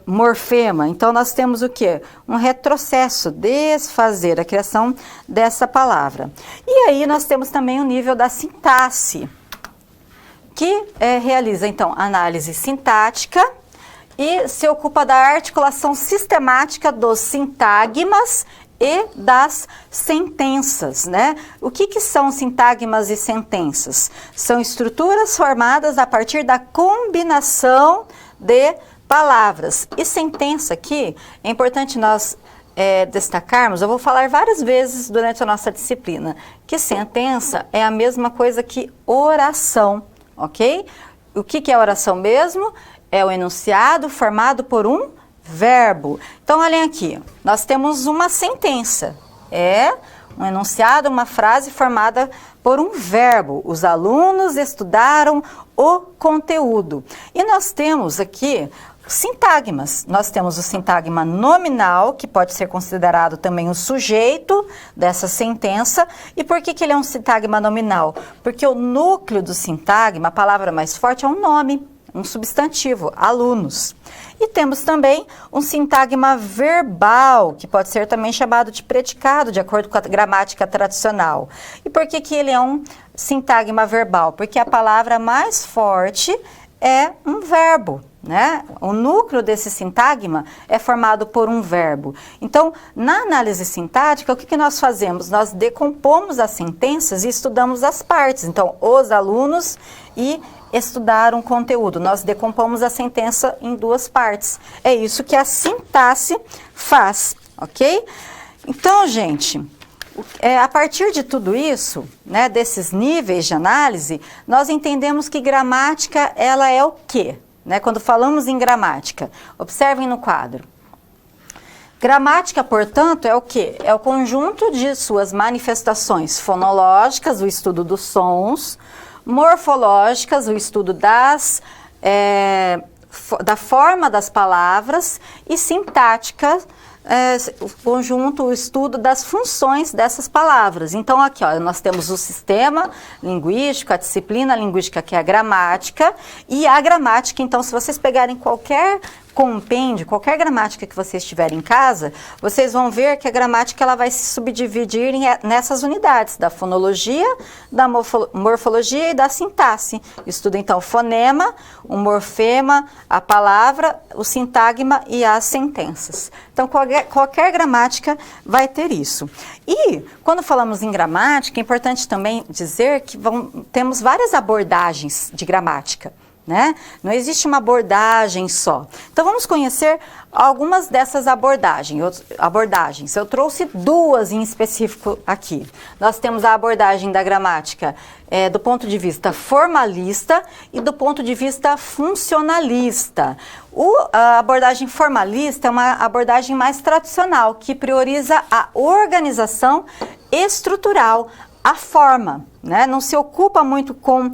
morfema. Então, nós temos o quê? Um retrocesso, desfazer, a criação dessa palavra. E aí, nós temos também o nível da sintaxe, que realiza, então, análise sintática e se ocupa da articulação sistemática dos sintagmas e das sentenças, né? O que são sintagmas e sentenças? São estruturas formadas a partir da combinação de palavras. E sentença aqui, é importante nós destacarmos, eu vou falar várias vezes durante a nossa disciplina, que sentença é a mesma coisa que oração. Ok? O que é oração mesmo? É o enunciado formado por um verbo. Então, olhem aqui, nós temos uma sentença. É um enunciado, uma frase formada por um verbo. Os alunos estudaram o conteúdo. E nós temos aqui sintagmas. Nós temos o sintagma nominal, que pode ser considerado também o sujeito dessa sentença. E por que ele é um sintagma nominal? Porque o núcleo do sintagma, a palavra mais forte, é um nome, um substantivo, alunos. E temos também um sintagma verbal, que pode ser também chamado de predicado, de acordo com a gramática tradicional. E por que ele é um sintagma verbal? Porque a palavra mais forte é um verbo, né? O núcleo desse sintagma é formado por um verbo. Então, na análise sintática, o que nós fazemos? Nós decompomos as sentenças e estudamos as partes. Então, os alunos e estudaram conteúdo. Nós decompomos a sentença em duas partes. É isso que a sintaxe faz, ok? Então, gente, a partir de tudo isso, né, desses níveis de análise, nós entendemos que gramática, ela é o quê? Né, quando falamos em gramática, observem no quadro. Gramática, portanto, é o quê? É o conjunto de suas manifestações fonológicas, o estudo dos sons, morfológicas, o estudo da forma das palavras, e sintáticas, o conjunto, o estudo das funções dessas palavras. Então, aqui, ó, nós temos o sistema linguístico, a disciplina linguística, que é a gramática, e a gramática, então, se vocês pegarem qualquer compêndio, qualquer gramática que vocês tiverem em casa, vocês vão ver que a gramática ela vai se subdividir nessas unidades, da fonologia, da morfologia e da sintaxe. Estuda então o fonema, o morfema, a palavra, o sintagma e as sentenças. Então, qualquer gramática vai ter isso. E, quando falamos em gramática, é importante também dizer que temos várias abordagens de gramática, né? Não existe uma abordagem só. Então, vamos conhecer algumas dessas abordagens. Eu trouxe duas em específico aqui. Nós temos a abordagem da gramática do ponto de vista formalista e do ponto de vista funcionalista. A abordagem formalista é uma abordagem mais tradicional, que prioriza a organização estrutural, a forma, né? Não se ocupa muito com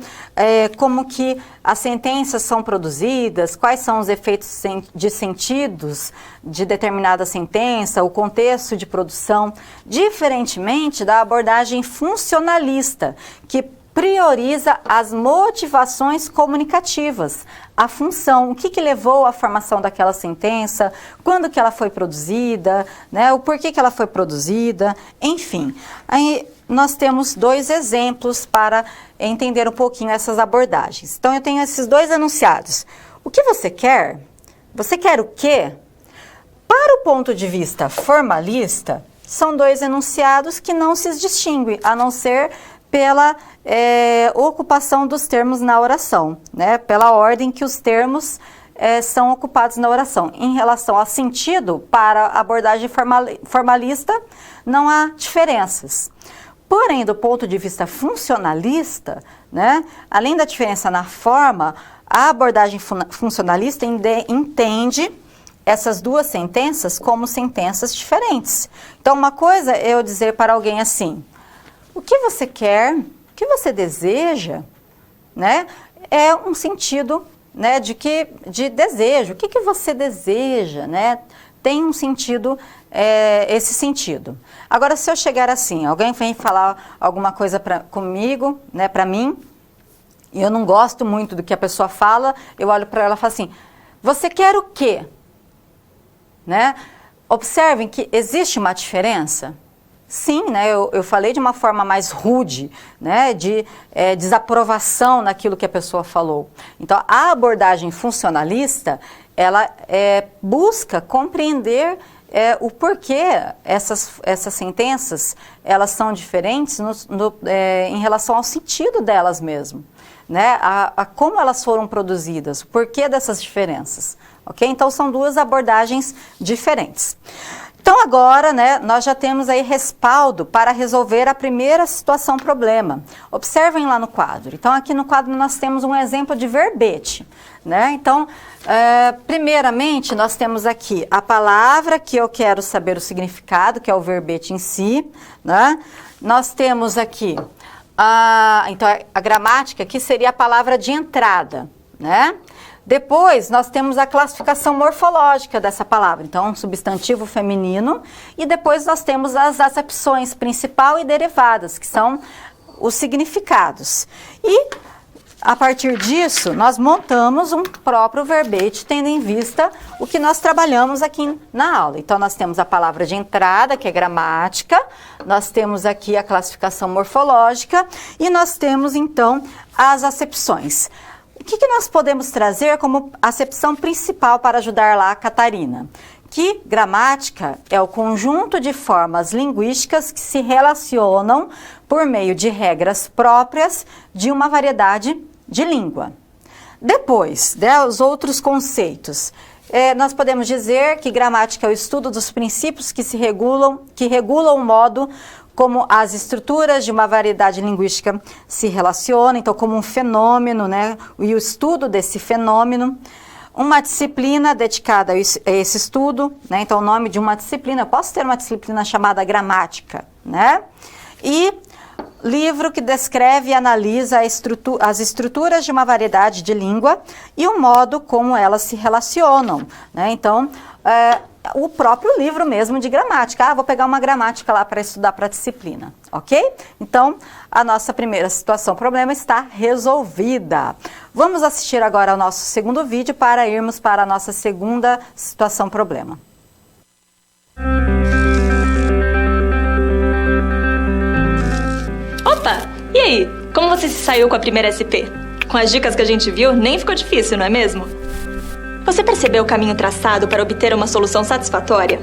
como que as sentenças são produzidas, quais são os efeitos de sentidos de determinada sentença, o contexto de produção, diferentemente da abordagem funcionalista, que prioriza as motivações comunicativas, a função, o que levou à formação daquela sentença, quando que ela foi produzida, né? O porquê que ela foi produzida, enfim. Aí nós temos dois exemplos para entender um pouquinho essas abordagens. Então, eu tenho esses dois enunciados. O que você quer? Você quer o quê? Para o ponto de vista formalista, são dois enunciados que não se distinguem, a não ser pela ocupação dos termos na oração, né? Pela ordem que os termos são ocupados na oração. Em relação ao sentido, para a abordagem formalista, não há diferenças. Porém, do ponto de vista funcionalista, né, além da diferença na forma, a abordagem funcionalista entende essas duas sentenças como sentenças diferentes. Então, uma coisa é eu dizer para alguém assim, o que você quer, o que você deseja, né, é um sentido, né, de desejo. O que você deseja, né, tem um sentido, esse sentido. Agora, se eu chegar assim, alguém vem falar alguma coisa comigo, né, para mim, e eu não gosto muito do que a pessoa fala, eu olho para ela e falo assim, você quer o quê? Né? Observem que existe uma diferença. Sim, né, eu falei de uma forma mais rude, né, de desaprovação naquilo que a pessoa falou. Então, a abordagem funcionalista, ela busca compreender o porquê essas sentenças, elas são diferentes em relação ao sentido delas mesmo, né, a como elas foram produzidas, o porquê dessas diferenças, ok? Então, são duas abordagens diferentes. Então, agora, né, nós já temos aí respaldo para resolver a primeira situação-problema. Observem lá no quadro. Então, aqui no quadro nós temos um exemplo de verbete, né? Então, primeiramente, nós temos aqui a palavra que eu quero saber o significado, que é o verbete em si, né? Nós temos aqui, então, a gramática, que seria a palavra de entrada, né? Depois, nós temos a classificação morfológica dessa palavra, então, um substantivo feminino, e depois nós temos as acepções principal e derivadas, que são os significados. E, a partir disso, nós montamos um próprio verbete, tendo em vista o que nós trabalhamos aqui na aula. Então, nós temos a palavra de entrada, que é gramática, nós temos aqui a classificação morfológica, e nós temos, então, as acepções. O que nós podemos trazer como acepção principal para ajudar lá a Catarina? Que gramática é o conjunto de formas linguísticas que se relacionam por meio de regras próprias de uma variedade de língua. Depois, né, os outros conceitos. Nós podemos dizer que gramática é o estudo dos princípios que regulam o modo como as estruturas de uma variedade linguística se relacionam, então como um fenômeno, né, e o estudo desse fenômeno. Uma disciplina dedicada a esse estudo, né, então o nome de uma disciplina, eu posso ter uma disciplina chamada gramática, né, e livro que descreve e analisa as estruturas de uma variedade de língua e o modo como elas se relacionam, né, então o próprio livro mesmo de gramática. Vou pegar uma gramática lá para estudar para a disciplina, ok? Então, a nossa primeira situação-problema está resolvida. Vamos assistir agora ao nosso segundo vídeo para irmos para a nossa segunda situação-problema. Opa! E aí? Como você se saiu com a primeira SP? Com as dicas que a gente viu, nem ficou difícil, não é mesmo? Você percebeu o caminho traçado para obter uma solução satisfatória?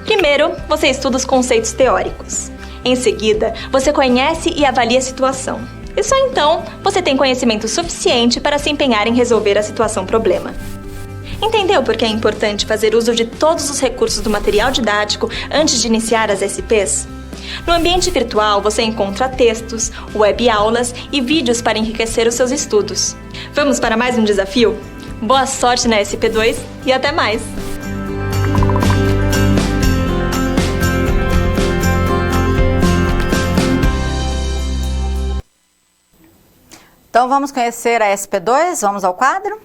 Primeiro, você estuda os conceitos teóricos. Em seguida, você conhece e avalia a situação. E só então, você tem conhecimento suficiente para se empenhar em resolver a situação-problema. Entendeu por que é importante fazer uso de todos os recursos do material didático antes de iniciar as SPs? No ambiente virtual, você encontra textos, web-aulas e vídeos para enriquecer os seus estudos. Vamos para mais um desafio? Boa sorte na SP2 e até mais! Então, vamos conhecer a SP2, vamos ao quadro?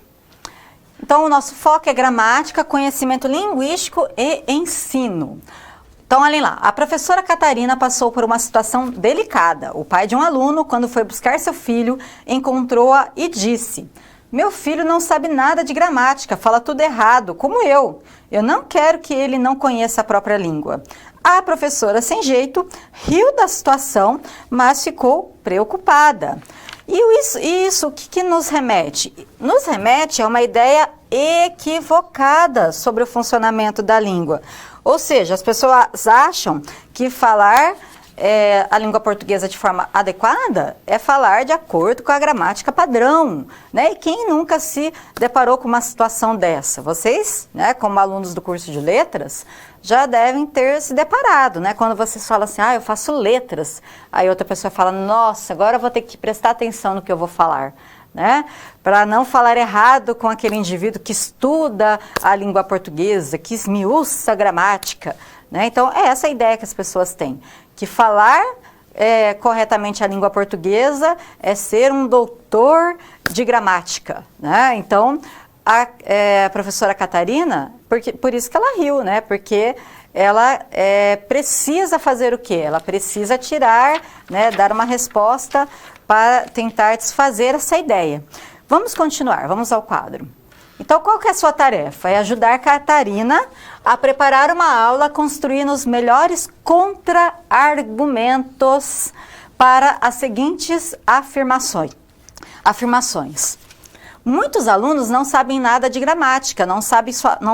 Então, o nosso foco é gramática, conhecimento linguístico e ensino. Então, olhem lá, a professora Catarina passou por uma situação delicada. O pai de um aluno, quando foi buscar seu filho, encontrou-a e disse: meu filho não sabe nada de gramática, fala tudo errado, como eu. Eu não quero que ele não conheça a própria língua. A professora, sem jeito, riu da situação, mas ficou preocupada. E isso o que nos remete? Nos remete a uma ideia equivocada sobre o funcionamento da língua. Ou seja, as pessoas acham que falar a língua portuguesa de forma adequada é falar de acordo com a gramática padrão, né? E quem nunca se deparou com uma situação dessa? Vocês, né, como alunos do curso de letras, já devem ter se deparado, né? Quando vocês falam assim, eu faço letras, aí outra pessoa fala, nossa, agora eu vou ter que prestar atenção no que eu vou falar, né? Para não falar errado com aquele indivíduo que estuda a língua portuguesa, que esmiuça a gramática, né? Então, é essa a ideia que as pessoas têm, que falar corretamente a língua portuguesa é ser um doutor de gramática, né? Então, a professora Catarina, por isso que ela riu, né? Porque ela precisa fazer o quê? Ela precisa tirar, né, dar uma resposta para tentar desfazer essa ideia. Vamos continuar, vamos ao quadro. Então, qual que é a sua tarefa? É ajudar a Catarina a preparar uma aula construindo os melhores contra-argumentos para as seguintes afirmações. Muitos alunos não sabem nada de gramática, não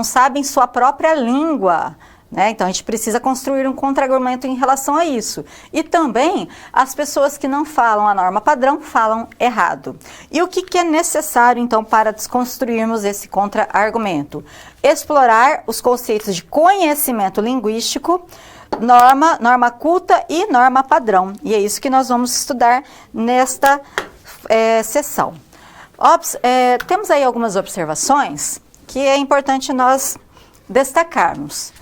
sabem sua própria língua, né? Então, a gente precisa construir um contra-argumento em relação a isso. E também, as pessoas que não falam a norma padrão falam errado. E o que é necessário, então, para desconstruirmos esse contra-argumento? Explorar os conceitos de conhecimento linguístico, norma culta e norma padrão. E é isso que nós vamos estudar nesta sessão. Temos aí algumas observações que é importante nós destacarmos.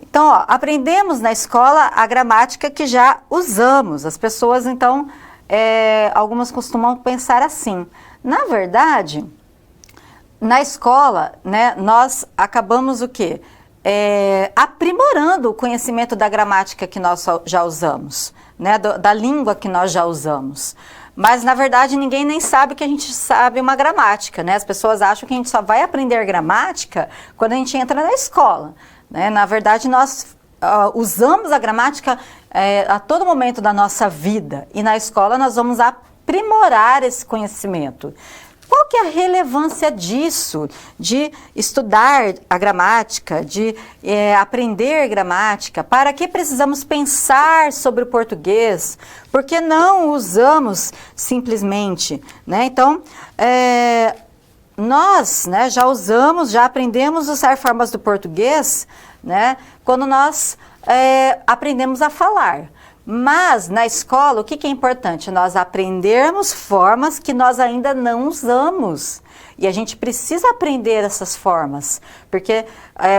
Então, aprendemos na escola a gramática que já usamos. As pessoas, então, algumas costumam pensar assim. Na verdade, na escola, né, nós acabamos o quê? Aprimorando o conhecimento da gramática que nós já usamos, né, da língua que nós já usamos. Mas, na verdade, ninguém nem sabe que a gente sabe uma gramática, né? As pessoas acham que a gente só vai aprender gramática quando a gente entra na escola, né? Na verdade, nós usamos a gramática a todo momento da nossa vida. E na escola nós vamos aprimorar esse conhecimento. Qual que é a relevância disso, de estudar a gramática, de aprender gramática? Para que precisamos pensar sobre o português? Por que não usamos simplesmente, né? Então, nós, né, já aprendemos a usar formas do português, né, quando nós aprendemos a falar. Mas, na escola, o que é importante? Nós aprendermos formas que nós ainda não usamos. E a gente precisa aprender essas formas, porque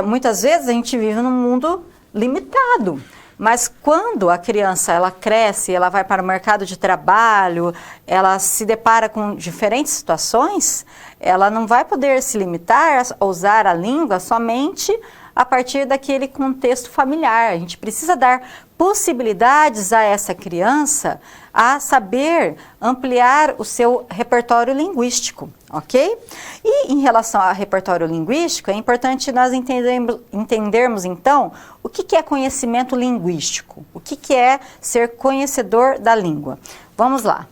muitas vezes a gente vive num mundo limitado. Mas quando a criança ela cresce, ela vai para o mercado de trabalho, ela se depara com diferentes situações, ela não vai poder se limitar a usar a língua somente a partir daquele contexto familiar. A gente precisa dar possibilidades a essa criança a saber ampliar o seu repertório linguístico, ok? E em relação ao repertório linguístico, é importante nós entendermos então o que é conhecimento linguístico, o que é ser conhecedor da língua. Vamos lá.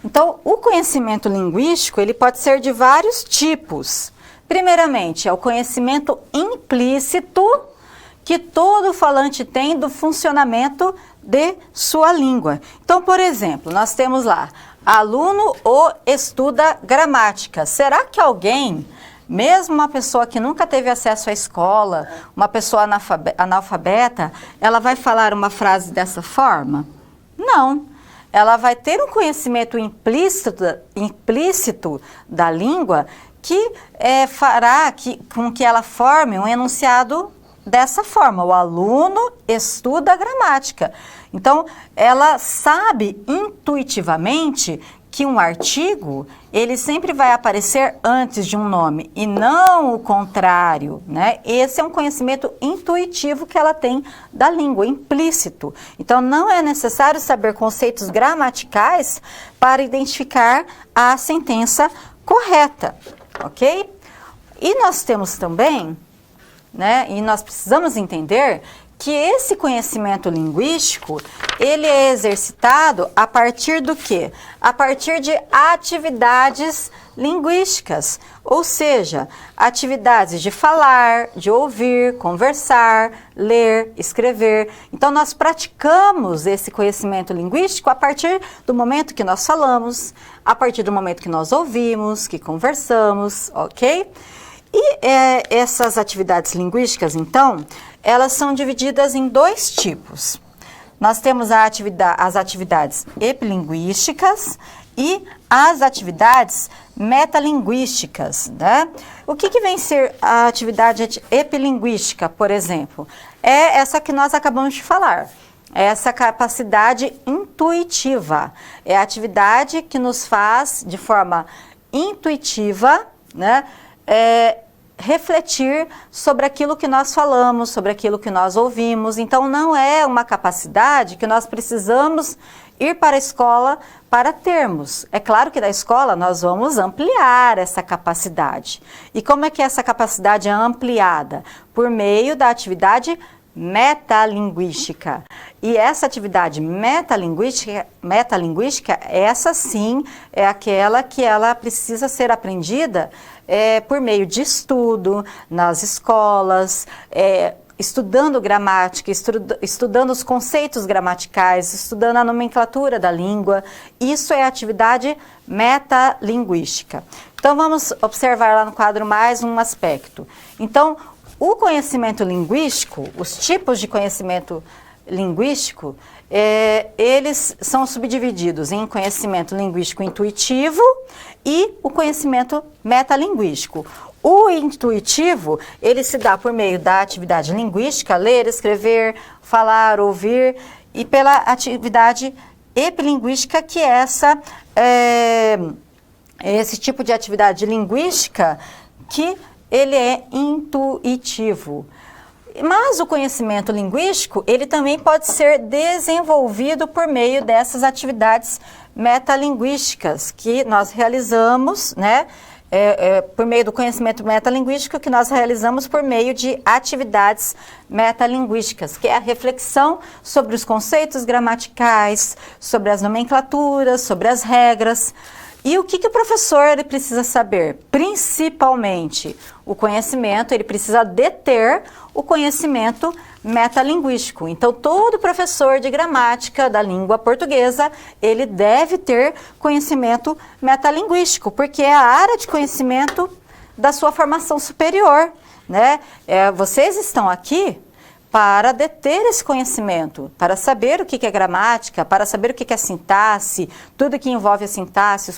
Então, o conhecimento linguístico, ele pode ser de vários tipos. Primeiramente, é o conhecimento implícito que todo falante tem do funcionamento de sua língua. Então, por exemplo, nós temos lá, aluno ou estuda gramática. Será que alguém, mesmo uma pessoa que nunca teve acesso à escola, uma pessoa analfabeta, ela vai falar uma frase dessa forma? Não. Ela vai ter um conhecimento implícito da língua que fará com que ela forme um enunciado dessa forma. O aluno estuda a gramática. Então, ela sabe intuitivamente que um artigo, ele sempre vai aparecer antes de um nome e não o contrário, né? Esse é um conhecimento intuitivo que ela tem da língua, implícito. Então, não é necessário saber conceitos gramaticais para identificar a sentença correta, ok? E nós temos também, né, e nós precisamos entender que esse conhecimento linguístico, ele é exercitado a partir do quê? A partir de atividades linguísticas, ou seja, atividades de falar, de ouvir, conversar, ler, escrever. Então, nós praticamos esse conhecimento linguístico a partir do momento que nós falamos, a partir do momento que nós ouvimos, que conversamos, ok? E essas atividades linguísticas, então, elas são divididas em dois tipos. Nós temos as atividades epilinguísticas e as atividades metalinguísticas, né? O que vem ser a atividade epilinguística, por exemplo? É essa que nós acabamos de falar. É essa capacidade intuitiva. É a atividade que nos faz, de forma intuitiva, né? Refletir sobre aquilo que nós falamos, sobre aquilo que nós ouvimos. Então, não é uma capacidade que nós precisamos ir para a escola para termos. É claro que na escola nós vamos ampliar essa capacidade. E como é que essa capacidade é ampliada? Por meio da atividade metalinguística. E essa atividade metalinguística, essa sim é aquela que ela precisa ser aprendida por meio de estudo nas escolas, estudando gramática, estudando os conceitos gramaticais, estudando a nomenclatura da língua. Isso é atividade metalinguística. Então, vamos observar lá no quadro mais um aspecto. Então, o conhecimento linguístico, os tipos de conhecimento linguístico, eles são subdivididos em conhecimento linguístico intuitivo e o conhecimento metalinguístico. O intuitivo, ele se dá por meio da atividade linguística, ler, escrever, falar, ouvir, e pela atividade epilinguística, que é esse tipo de atividade linguística que ele é intuitivo. Mas o conhecimento linguístico, ele também pode ser desenvolvido por meio dessas atividades metalinguísticas que nós realizamos, né? Por meio do conhecimento metalinguístico que nós realizamos por meio de atividades metalinguísticas, que é a reflexão sobre os conceitos gramaticais, sobre as nomenclaturas, sobre as regras. E o que o professor ele precisa saber? Principalmente o conhecimento, ele precisa deter o conhecimento metalinguístico. Então, todo professor de gramática da língua portuguesa, ele deve ter conhecimento metalinguístico, porque é a área de conhecimento da sua formação superior, né? Vocês estão aqui para deter esse conhecimento, para saber o que é gramática, para saber o que é sintaxe, tudo que envolve a sintaxe,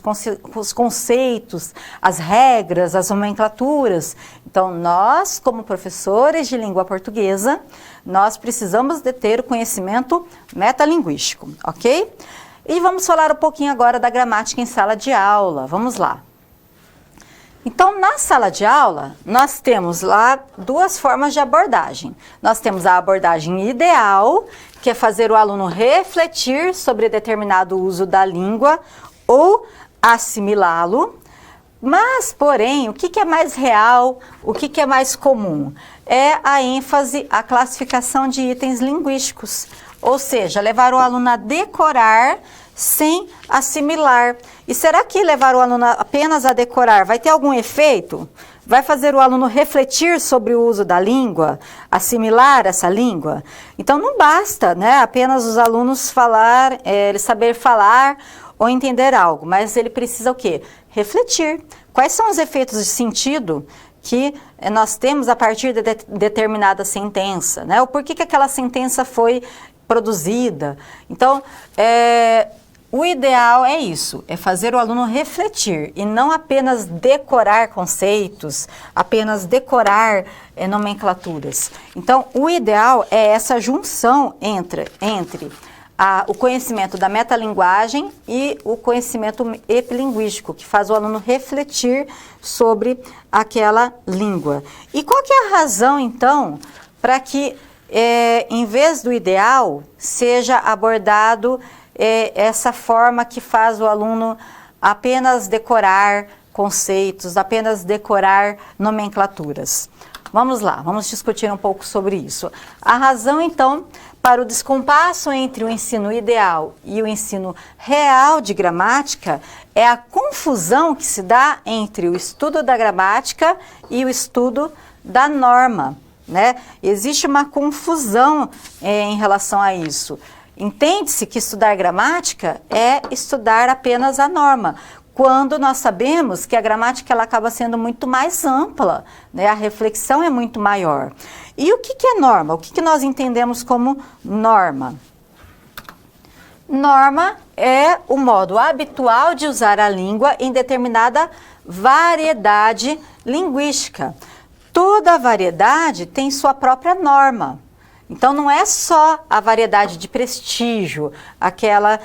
os conceitos, as regras, as nomenclaturas. Então, nós, como professores de língua portuguesa, nós precisamos deter o conhecimento metalinguístico, ok? E vamos falar um pouquinho agora da gramática em sala de aula. Vamos lá. Então, na sala de aula, nós temos lá duas formas de abordagem. Nós temos a abordagem ideal, que é fazer o aluno refletir sobre determinado uso da língua ou assimilá-lo. Mas, porém, o que é mais real, o que é mais comum? É a ênfase, a classificação de itens linguísticos. Ou seja, levar o aluno a decorar sem assimilar. E será que levar o aluno apenas a decorar vai ter algum efeito? Vai fazer o aluno refletir sobre o uso da língua, assimilar essa língua? Então não basta, né, apenas os alunos ele saber falar ou entender algo, mas ele precisa o quê? Refletir. Quais são os efeitos de sentido que nós temos a partir de determinada sentença, né? O porquê que aquela sentença foi produzida? Então, o ideal é isso, é fazer o aluno refletir e não apenas decorar conceitos, apenas decorar nomenclaturas. Então, o ideal é essa junção entre o conhecimento da metalinguagem e o conhecimento epilinguístico, que faz o aluno refletir sobre aquela língua. E qual que é a razão, então, para que, em vez do ideal, seja abordado essa forma que faz o aluno apenas decorar conceitos, apenas decorar nomenclaturas? Vamos lá, vamos discutir um pouco sobre isso. A razão, então, para o descompasso entre o ensino ideal e o ensino real de gramática é a confusão que se dá entre o estudo da gramática e o estudo da norma, né? Existe uma confusão em relação a isso. Entende-se que estudar gramática é estudar apenas a norma, quando nós sabemos que a gramática ela acaba sendo muito mais ampla, né? A reflexão é muito maior. E o que é norma? O que nós entendemos como norma? Norma é o modo habitual de usar a língua em determinada variedade linguística. Toda variedade tem sua própria norma. Então, não é só a variedade de prestígio, aquela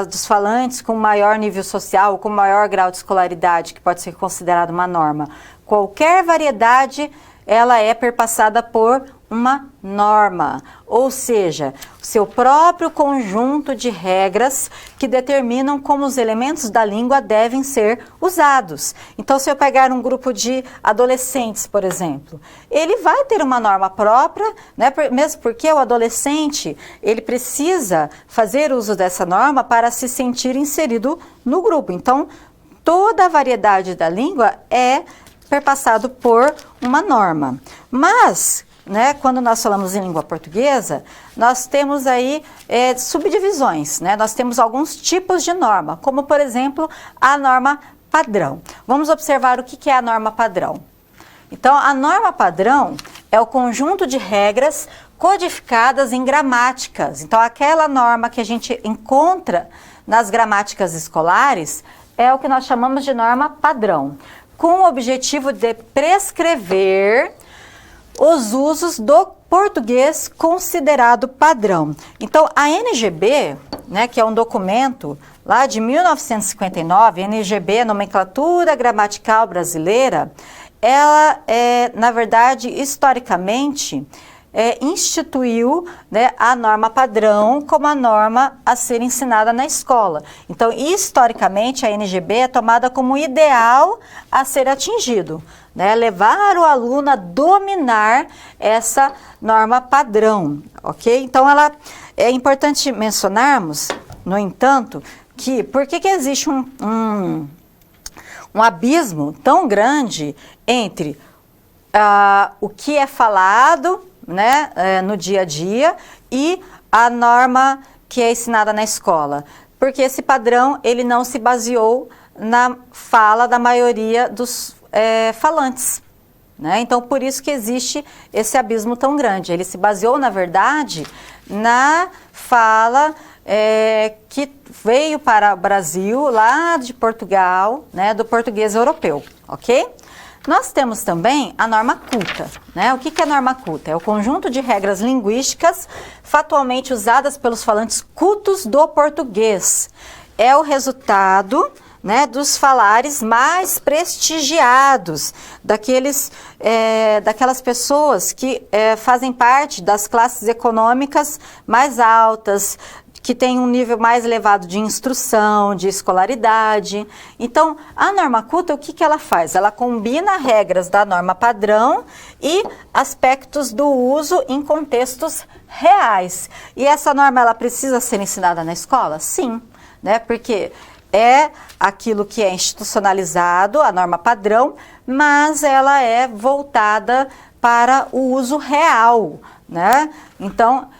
dos falantes com maior nível social, com maior grau de escolaridade, que pode ser considerada uma norma. Qualquer variedade, ela é perpassada por uma norma, ou seja, seu próprio conjunto de regras que determinam como os elementos da língua devem ser usados. Então, se eu pegar um grupo de adolescentes, por exemplo, ele vai ter uma norma própria, né? Mesmo porque o adolescente, ele precisa fazer uso dessa norma para se sentir inserido no grupo. Então, toda a variedade da língua é perpassado por uma norma. Mas, né, quando nós falamos em língua portuguesa, nós temos aí subdivisões, né? Nós temos alguns tipos de norma, como, por exemplo, a norma padrão. Vamos observar o que é a norma padrão. Então, a norma padrão é o conjunto de regras codificadas em gramáticas. Então, aquela norma que a gente encontra nas gramáticas escolares é o que nós chamamos de norma padrão, com o objetivo de prescrever os usos do português considerado padrão. Então, a NGB, né, que é um documento lá de 1959, NGB, Nomenclatura Gramatical Brasileira, ela, na verdade, historicamente, instituiu, né, a norma padrão como a norma a ser ensinada na escola. Então, historicamente, a NGB é tomada como ideal a ser atingido, né, levar o aluno a dominar essa norma padrão, ok? Então, é importante mencionarmos, no entanto, que por que existe um abismo tão grande entre o que é falado, né, no dia a dia e a norma que é ensinada na escola, porque esse padrão ele não se baseou na fala da maioria dos falantes, né? Então, por isso que existe esse abismo tão grande. Ele se baseou, na verdade, na fala que veio para o Brasil, lá de Portugal, né, do português europeu, ok? Nós temos também a norma culta, né? O que é a norma culta? É o conjunto de regras linguísticas fatualmente usadas pelos falantes cultos do português. É o resultado, né, dos falares mais prestigiados, daquelas pessoas que fazem parte das classes econômicas mais altas, que tem um nível mais elevado de instrução, de escolaridade. Então, a norma culta, o que ela faz? Ela combina regras da norma padrão e aspectos do uso em contextos reais. E essa norma, ela precisa ser ensinada na escola? Sim, né? Porque é aquilo que é institucionalizado, a norma padrão, mas ela é voltada para o uso real, né? Então,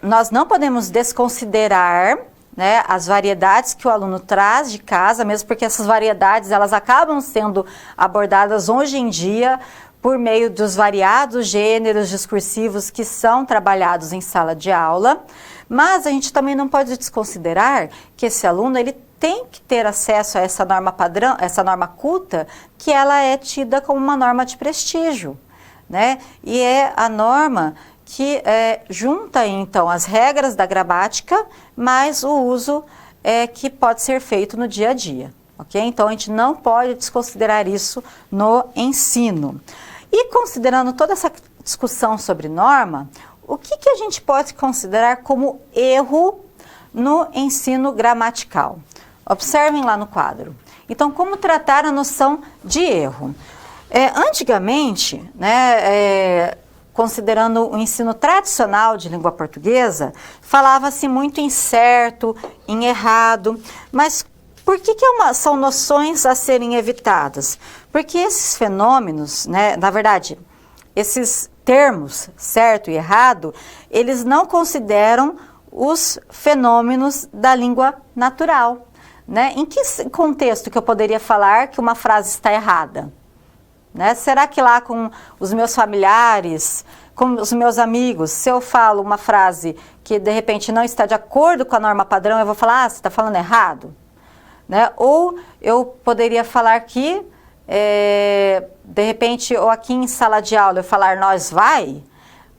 nós não podemos desconsiderar, né, as variedades que o aluno traz de casa, mesmo porque essas variedades elas acabam sendo abordadas hoje em dia por meio dos variados gêneros discursivos que são trabalhados em sala de aula, mas a gente também não pode desconsiderar que esse aluno ele tem que ter acesso a essa norma padrão, essa norma culta, que ela é tida como uma norma de prestígio, né? E é a norma que junta, então, as regras da gramática, mais o uso que pode ser feito no dia a dia, ok? Então, a gente não pode desconsiderar isso no ensino. E considerando toda essa discussão sobre norma, o que a gente pode considerar como erro no ensino gramatical? Observem lá no quadro. Então, como tratar a noção de erro? Antigamente, né, considerando o ensino tradicional de língua portuguesa, falava-se muito em certo, em errado, mas por que são noções a serem evitadas? Porque esses fenômenos, né, na verdade, esses termos, certo e errado, eles não consideram os fenômenos da língua natural, né? Em que contexto que eu poderia falar que uma frase está errada? Né? Será que lá com os meus familiares, com os meus amigos, se eu falo uma frase que de repente não está de acordo com a norma padrão, eu vou falar, você está falando errado? Né? Ou eu poderia falar que, de repente, ou aqui em sala de aula eu falar nós vai,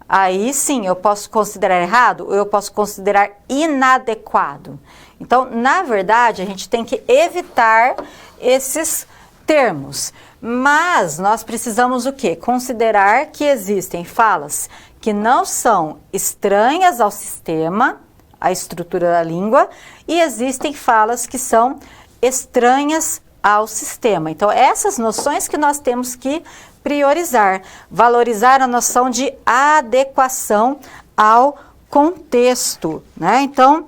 aí sim eu posso considerar errado ou eu posso considerar inadequado. Então, na verdade, a gente tem que evitar esses termos. Mas nós precisamos o quê? Considerar que existem falas que não são estranhas ao sistema, à estrutura da língua, e existem falas que são estranhas ao sistema. Então, essas noções que nós temos que priorizar, valorizar a noção de adequação ao contexto, né? Então,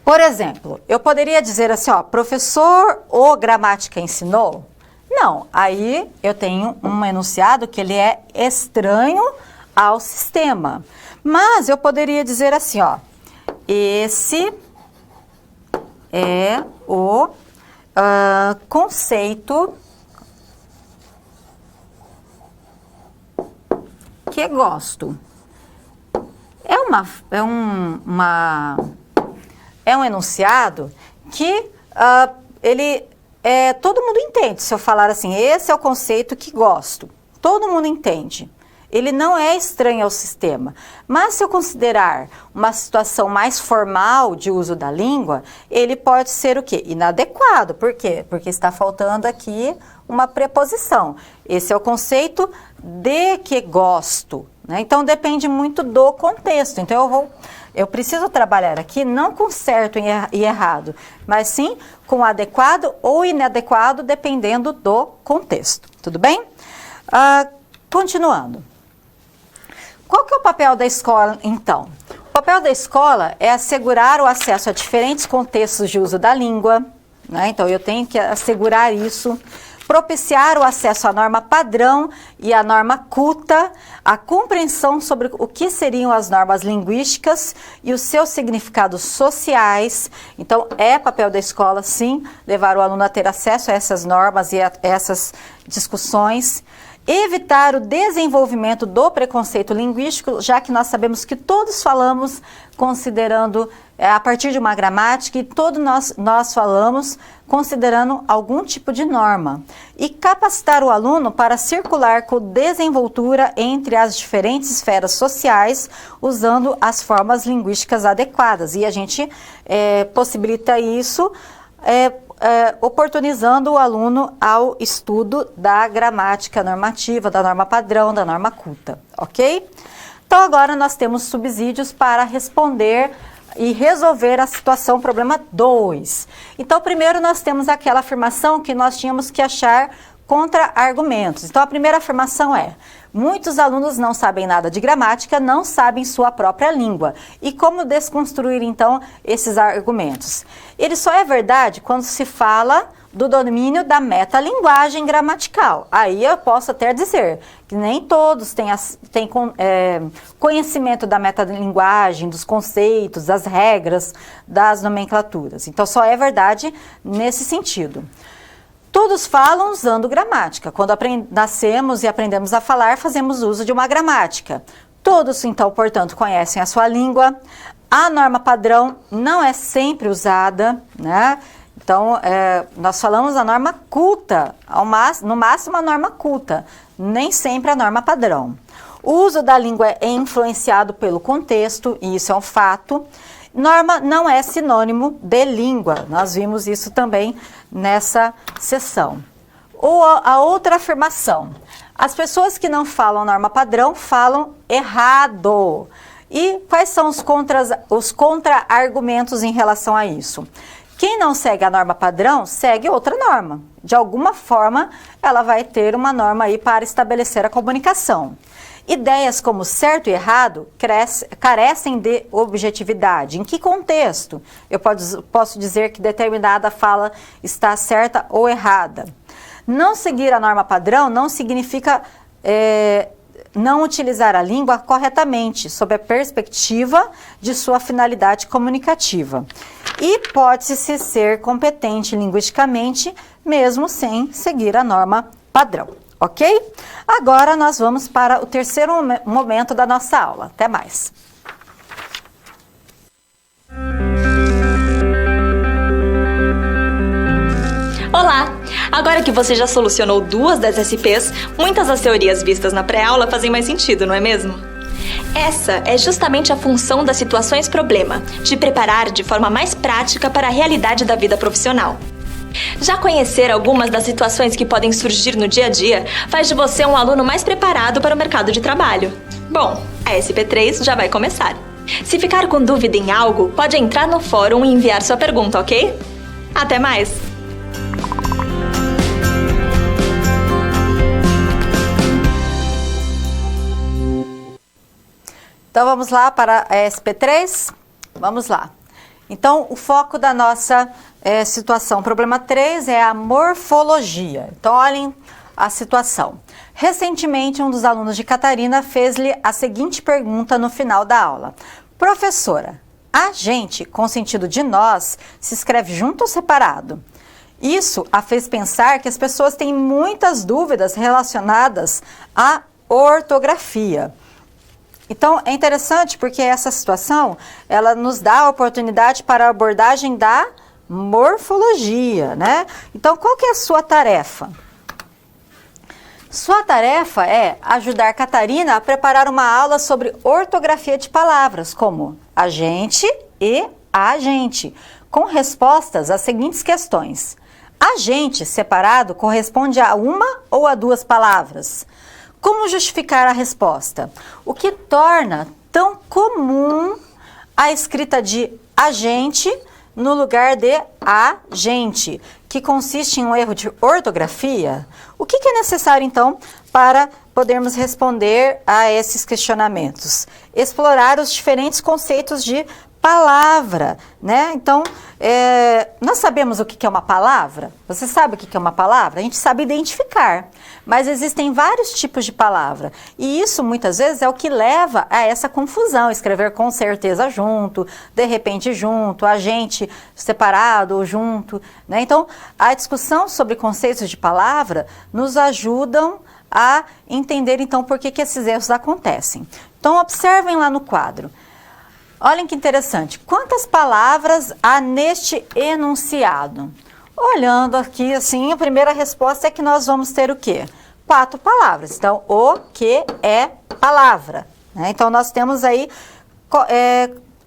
por exemplo, eu poderia dizer assim, ó, professor, o gramática ensinou? Não, aí eu tenho um enunciado que ele é estranho ao sistema. Mas eu poderia dizer assim, ó, esse é o conceito que gosto. É um enunciado que todo mundo entende. Se eu falar assim, esse é o conceito que gosto, todo mundo entende. Ele não é estranho ao sistema. Mas se eu considerar uma situação mais formal de uso da língua, ele pode ser o quê? Inadequado. Por quê? Porque está faltando aqui uma preposição. Esse é o conceito de que gosto, né? Então depende muito do contexto. Então eu preciso trabalhar aqui não com certo e errado, mas sim com adequado ou inadequado, dependendo do contexto. Tudo bem? Continuando. Qual que é o papel da escola, então? O papel da escola é assegurar o acesso a diferentes contextos de uso da língua, né? Então, eu tenho que assegurar isso, propiciar o acesso à norma padrão e à norma culta, a compreensão sobre o que seriam as normas linguísticas e os seus significados sociais. Então, é papel da escola, sim, levar o aluno a ter acesso a essas normas e a essas discussões. Evitar o desenvolvimento do preconceito linguístico, já que nós sabemos que todos falamos considerando, a partir de uma gramática, e todos nós falamos considerando algum tipo de norma. E capacitar o aluno para circular com desenvoltura entre as diferentes esferas sociais, usando as formas linguísticas adequadas. E a gente possibilita isso oportunizando o aluno ao estudo da gramática normativa, da norma padrão, da norma culta, ok? Então agora nós temos subsídios para responder e resolver a situação problema 2. Então primeiro nós temos aquela afirmação que nós tínhamos que achar contra-argumentos. Então a primeira afirmação é: muitos alunos não sabem nada de gramática, não sabem sua própria língua. E como desconstruir, então, esses argumentos? Ele só é verdade quando se fala do domínio da metalinguagem gramatical. Aí eu posso até dizer que nem todos têm conhecimento da metalinguagem, dos conceitos, das regras, das nomenclaturas. Então só é verdade nesse sentido. Todos falam usando gramática. Quando nascemos e aprendemos a falar, fazemos uso de uma gramática. Todos, então, portanto, conhecem a sua língua. A norma padrão não é sempre usada, né? Então, nós falamos a norma culta, no máximo a norma culta, nem sempre a norma padrão. O uso da língua é influenciado pelo contexto, e isso é um fato. Norma não é sinônimo de língua, nós vimos isso também nessa sessão. Ou a outra afirmação: as pessoas que não falam norma padrão falam errado. E quais são os contra-argumentos em relação a isso? Quem não segue a norma padrão, segue outra norma. De alguma forma, ela vai ter uma norma aí para estabelecer a comunicação. Ideias como certo e errado carecem de objetividade. Em que contexto eu posso dizer que determinada fala está certa ou errada? Não seguir a norma padrão não significa não utilizar a língua corretamente, sob a perspectiva de sua finalidade comunicativa. E pode-se ser competente linguisticamente, mesmo sem seguir a norma padrão, ok? Agora nós vamos para o terceiro momento da nossa aula. Até mais! Olá! Agora que você já solucionou 2 das SPs, muitas das teorias vistas na pré-aula fazem mais sentido, não é mesmo? Essa é justamente a função das situações problema, te preparar de forma mais prática para a realidade da vida profissional. Já conhecer algumas das situações que podem surgir no dia a dia faz de você um aluno mais preparado para o mercado de trabalho. Bom, a SP3 já vai começar. Se ficar com dúvida em algo, pode entrar no fórum e enviar sua pergunta, ok? Até mais! Então, vamos lá para a SP3? Vamos lá. Então, o foco da nossa situação. Problema 3 é a morfologia. Então, olhem a situação. Recentemente, um dos alunos de Catarina fez-lhe a seguinte pergunta no final da aula. Professora, a gente, com sentido de nós, se escreve junto ou separado? Isso a fez pensar que as pessoas têm muitas dúvidas relacionadas à ortografia. Então, é interessante porque essa situação, ela nos dá a oportunidade para a abordagem da morfologia, né? Então, qual que é a sua tarefa? Sua tarefa é ajudar Catarina a preparar uma aula sobre ortografia de palavras, como agente e agente, com respostas às seguintes questões. Agente separado corresponde a uma ou a 2 palavras? Como justificar a resposta? O que torna tão comum a escrita de agente no lugar de agente, que consiste em um erro de ortografia? O que é necessário, então, para podermos responder a esses questionamentos? Explorar os diferentes conceitos de palavra, né? Então, nós sabemos o que é uma palavra? Você sabe o que é uma palavra? A gente sabe identificar, mas existem vários tipos de palavra, e isso muitas vezes é o que leva a essa confusão, escrever com certeza junto, de repente junto, agente separado ou junto, né? Então, a discussão sobre conceitos de palavra nos ajudam a entender, então, por que esses erros acontecem. Então, observem lá no quadro. Olhem que interessante, quantas palavras há neste enunciado? Olhando aqui, assim, a primeira resposta é que nós vamos ter o quê? 4 palavras. Então, o que é palavra? Né? Então, nós temos aí,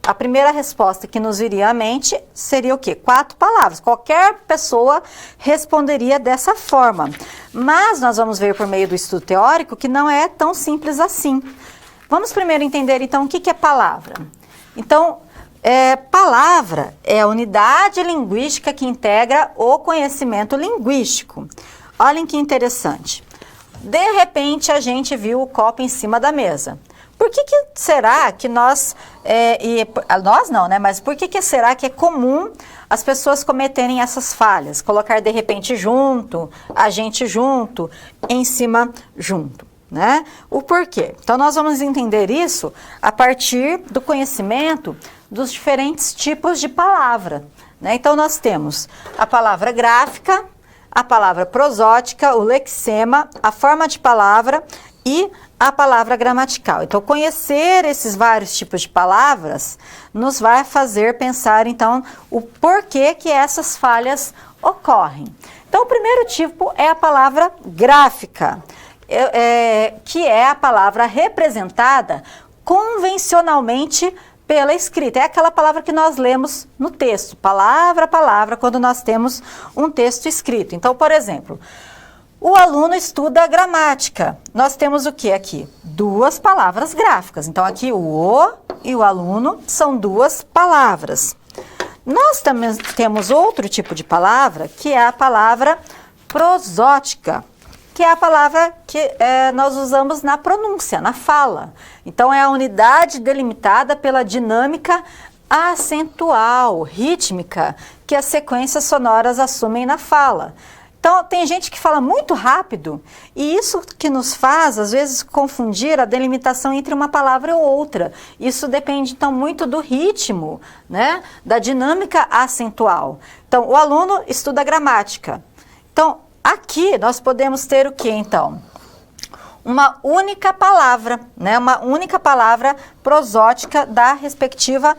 a primeira resposta que nos viria à mente seria o quê? 4 palavras. Qualquer pessoa responderia dessa forma. Mas nós vamos ver por meio do estudo teórico que não é tão simples assim. Vamos primeiro entender, então, o que é palavra. Então, palavra é a unidade linguística que integra o conhecimento linguístico. Olhem que interessante. De repente, a gente viu o copo em cima da mesa. Por que será que nós não, né? Mas por que será que é comum as pessoas cometerem essas falhas? Colocar de repente junto, a gente junto, em cima junto. Né? O porquê? Então, nós vamos entender isso a partir do conhecimento dos diferentes tipos de palavra. Né? Então, nós temos a palavra gráfica, a palavra prosótica, o lexema, a forma de palavra e a palavra gramatical. Então, conhecer esses vários tipos de palavras nos vai fazer pensar, então, o porquê que essas falhas ocorrem. Então, o primeiro tipo é a palavra gráfica. Que é a palavra representada convencionalmente pela escrita. É aquela palavra que nós lemos no texto, palavra a palavra, quando nós temos um texto escrito. Então, por exemplo, o aluno estuda gramática. Nós temos o que aqui? 2 palavras gráficas. Então, aqui o e o aluno são 2 palavras. Nós também temos outro tipo de palavra, que é a palavra prosótica, que é a palavra que nós usamos na pronúncia, na fala. Então, é a unidade delimitada pela dinâmica acentual, rítmica, que as sequências sonoras assumem na fala. Então, tem gente que fala muito rápido e isso que nos faz, às vezes, confundir a delimitação entre uma palavra ou outra. Isso depende, então, muito do ritmo, né, da dinâmica acentual. Então, o aluno estuda gramática. Então, aqui nós podemos ter o que, então? Uma única palavra, né, uma única palavra prosótica da respectiva,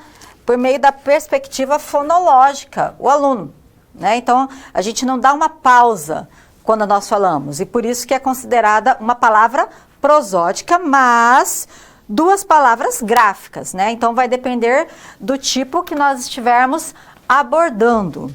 por meio da perspectiva fonológica, o aluno. Né? Então, a gente não dá uma pausa quando nós falamos, e por isso que é considerada uma palavra prosótica, mas duas palavras gráficas, né? Então, vai depender do tipo que nós estivermos abordando.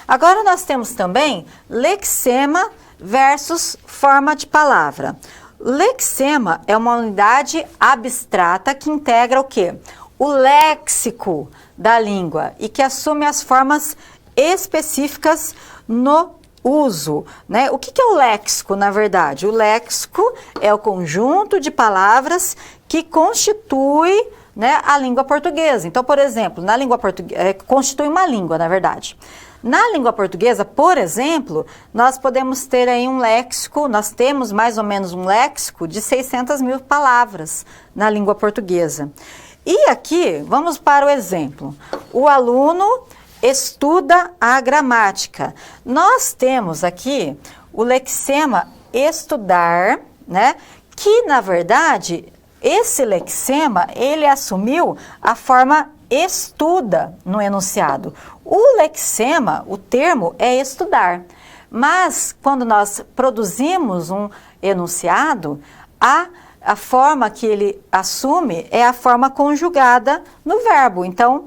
Agora, nós temos também lexema versus forma de palavra. Lexema é uma unidade abstrata que integra o quê? O léxico da língua e que assume as formas específicas no uso, né? O que é o léxico, na verdade? O léxico é o conjunto de palavras que constitui, né, a língua portuguesa. Então, por exemplo, na língua portuguesa, constitui uma língua, na verdade. Na língua portuguesa, por exemplo, nós podemos ter aí um léxico, nós temos mais ou menos um léxico de 600 mil palavras na língua portuguesa. E aqui, vamos para o exemplo. O aluno estuda a gramática. Nós temos aqui o lexema estudar, né? Que, na verdade, esse lexema, ele assumiu a forma estuda no enunciado. O lexema, o termo, é estudar. Mas, quando nós produzimos um enunciado, a forma que ele assume é a forma conjugada no verbo. Então,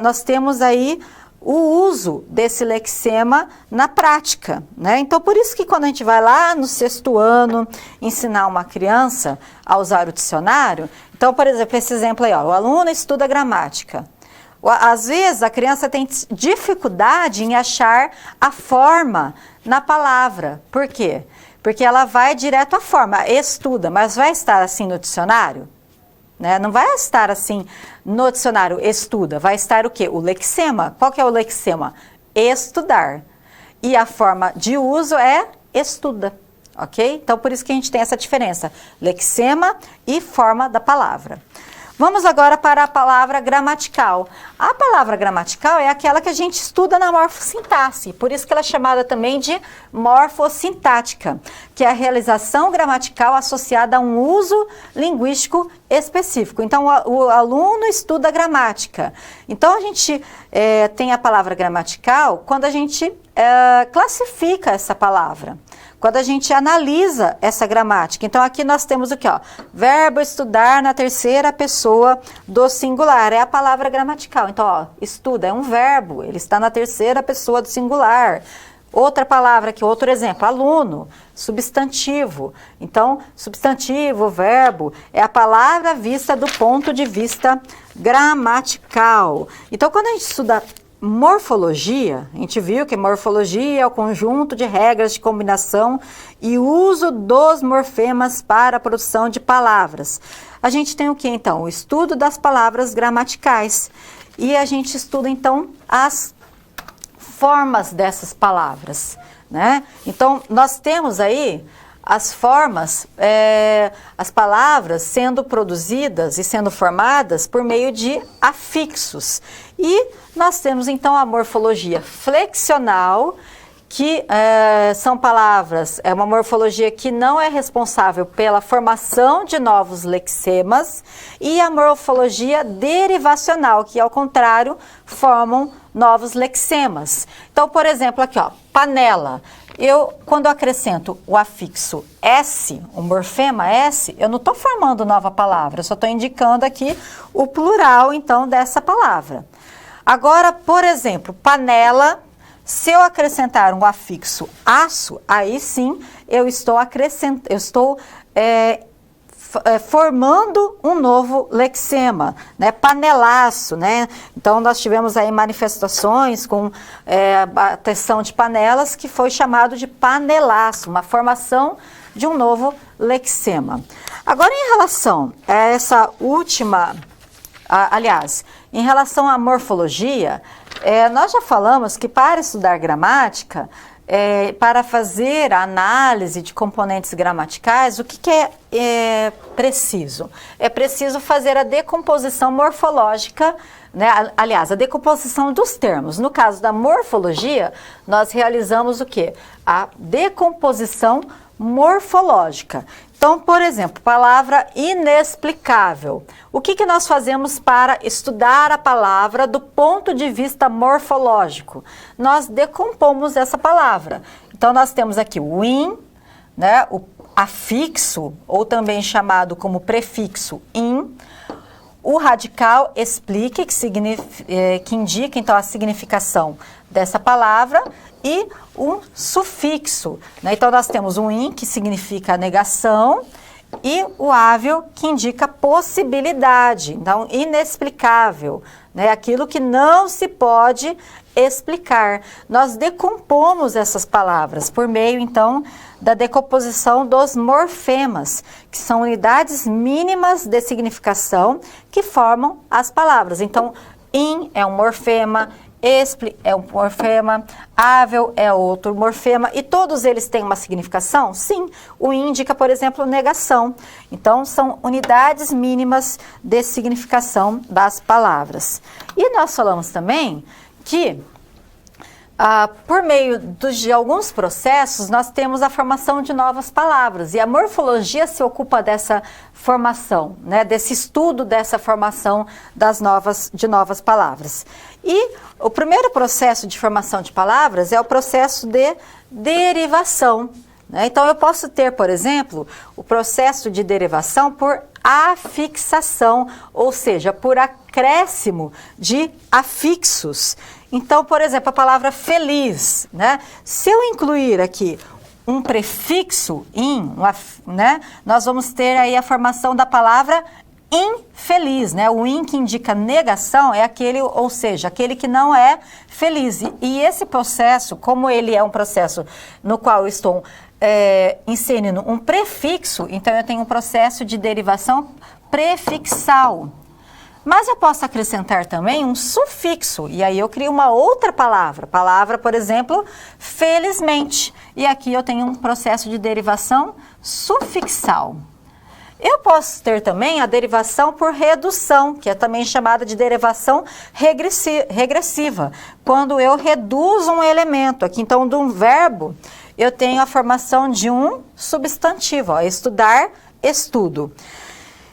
nós temos aí o uso desse lexema na prática, né? Então, por isso que quando a gente vai lá no 6º ano ensinar uma criança a usar o dicionário, então, por exemplo, esse exemplo aí, ó, o aluno estuda gramática. Às vezes, a criança tem dificuldade em achar a forma na palavra. Por quê? Porque ela vai direto à forma, estuda, mas vai estar assim no dicionário? Né? Não vai estar assim no dicionário, estuda, vai estar o quê? O lexema. Qual que é o lexema? Estudar. E a forma de uso é estuda, ok? Então, por isso que a gente tem essa diferença, lexema e forma da palavra. Vamos agora para a palavra gramatical. A palavra gramatical é aquela que a gente estuda na morfossintaxe, por isso que ela é chamada também de morfossintática, que é a realização gramatical associada a um uso linguístico específico. Então, o aluno estuda gramática. Então, a gente tem a palavra gramatical quando a gente classifica essa palavra. Quando a gente analisa essa gramática. Então, aqui nós temos o que? Ó, verbo estudar na 3ª pessoa do singular. É a palavra gramatical. Então, ó, estuda é um verbo. Ele está na 3ª pessoa do singular. Outra palavra aqui, outro exemplo, aluno, substantivo. Então, substantivo, verbo, é a palavra vista do ponto de vista gramatical. Então, quando a gente estuda morfologia, a gente viu que morfologia é o conjunto de regras de combinação e uso dos morfemas para a produção de palavras. A gente tem o que então? O estudo das palavras gramaticais. E a gente estuda então as formas dessas palavras, né? Então, nós temos aí as formas, as palavras sendo produzidas e sendo formadas por meio de afixos. E nós temos então a morfologia flexional, que são palavras, é uma morfologia que não é responsável pela formação de novos lexemas, e a morfologia derivacional, que ao contrário, formam novos lexemas. Então, por exemplo, aqui, ó, panela. Quando eu acrescento o afixo S, o morfema S, eu não estou formando nova palavra, eu só estou indicando aqui o plural, então, dessa palavra. Agora, por exemplo, panela, se eu acrescentar um afixo aço, aí sim eu estou formando um novo lexema, né? Panelaço, né? Então nós tivemos aí manifestações com bateção de panelas, que foi chamado de panelaço, uma formação de um novo lexema. Agora, em relação a essa última, aliás, em relação à morfologia, nós já falamos que para estudar gramática, para fazer a análise de componentes gramaticais, o que é preciso? É preciso fazer a decomposição morfológica, né? Aliás, a decomposição dos termos. No caso da morfologia, nós realizamos o quê? A decomposição morfológica. Então, por exemplo, palavra inexplicável. O que nós fazemos para estudar a palavra do ponto de vista morfológico? Nós decompomos essa palavra. Então, nós temos aqui o in, né, o afixo, ou também chamado como prefixo in, o radical explique, que indica então a significação dessa palavra, e um sufixo, né? Então nós temos um in, que significa negação, e o ável, que indica possibilidade, então inexplicável, né? Aquilo que não se pode explicar. Nós decompomos essas palavras por meio então da decomposição dos morfemas, que são unidades mínimas de significação que formam as palavras. Então, in é um morfema, expli é um morfema, ável é outro morfema, e todos eles têm uma significação? Sim. O in indica, por exemplo, negação. Então, são unidades mínimas de significação das palavras. E nós falamos também que, por meio de alguns processos, nós temos a formação de novas palavras, e a morfologia se ocupa dessa formação, né, desse estudo dessa formação de novas palavras. E o primeiro processo de formação de palavras é o processo de derivação, né? Então eu posso ter, por exemplo, o processo de derivação por afixação, ou seja, por acréscimo de afixos. Então, por exemplo, a palavra feliz, né? Se eu incluir aqui um prefixo in, né, nós vamos ter aí a formação da palavra infeliz, né? O in, que indica negação, é aquele, ou seja, aquele que não é feliz. E esse processo, como ele é um processo no qual eu estou inserindo um prefixo, então eu tenho um processo de derivação prefixal. Mas eu posso acrescentar também um sufixo, e aí eu crio uma outra palavra. Palavra, por exemplo, felizmente. E aqui eu tenho um processo de derivação sufixal. Eu posso ter também a derivação por redução, que é também chamada de derivação regressiva, quando eu reduzo um elemento. Aqui, então, de um verbo, eu tenho a formação de um substantivo, ó, estudar, estudo.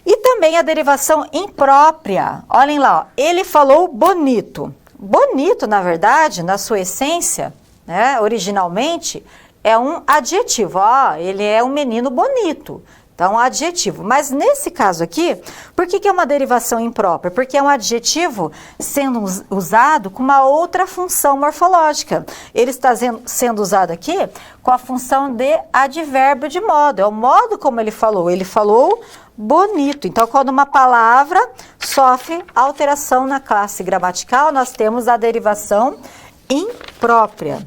E também a derivação imprópria. Olhem lá, ó, ele falou bonito. Bonito, na verdade, na sua essência, né, originalmente, é um adjetivo. Ó, ele é um menino bonito. Então, adjetivo. Mas nesse caso aqui, por que é uma derivação imprópria? Porque é um adjetivo sendo usado com uma outra função morfológica. Ele está sendo usado aqui com a função de advérbio de modo. É o modo como ele falou. Ele falou bonito. Então, quando uma palavra sofre alteração na classe gramatical, nós temos a derivação imprópria.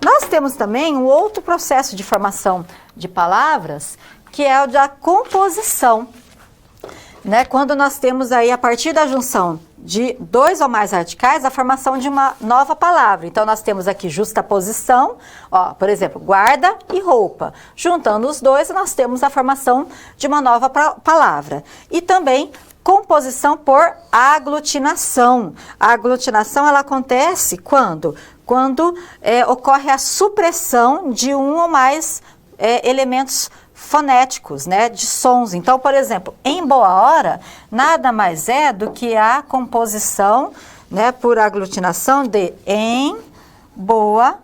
Nós temos também um outro processo de formação de palavras, que é o da composição, né? Quando nós temos aí, a partir da junção de dois ou mais radicais, a formação de uma nova palavra. Então, nós temos aqui justaposição, ó, por exemplo, guarda e roupa. Juntando os dois, nós temos a formação de uma nova palavra. E também composição por aglutinação. A aglutinação, ela acontece quando ocorre a supressão de um ou mais elementos fonéticos, né, de sons. Então, por exemplo, em boa hora, nada mais é do que a composição, né, por aglutinação de em boa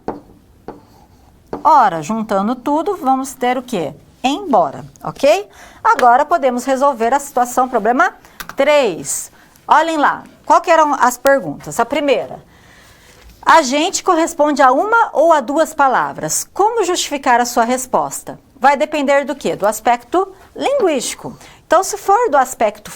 hora. Juntando tudo, vamos ter o quê? Embora, ok? Agora podemos resolver a situação, problema 3. Olhem lá, qual que eram as perguntas? A primeira: a gente corresponde a uma ou a duas palavras. Como justificar a sua resposta? Vai depender do quê? Do aspecto linguístico. Então, se for do aspecto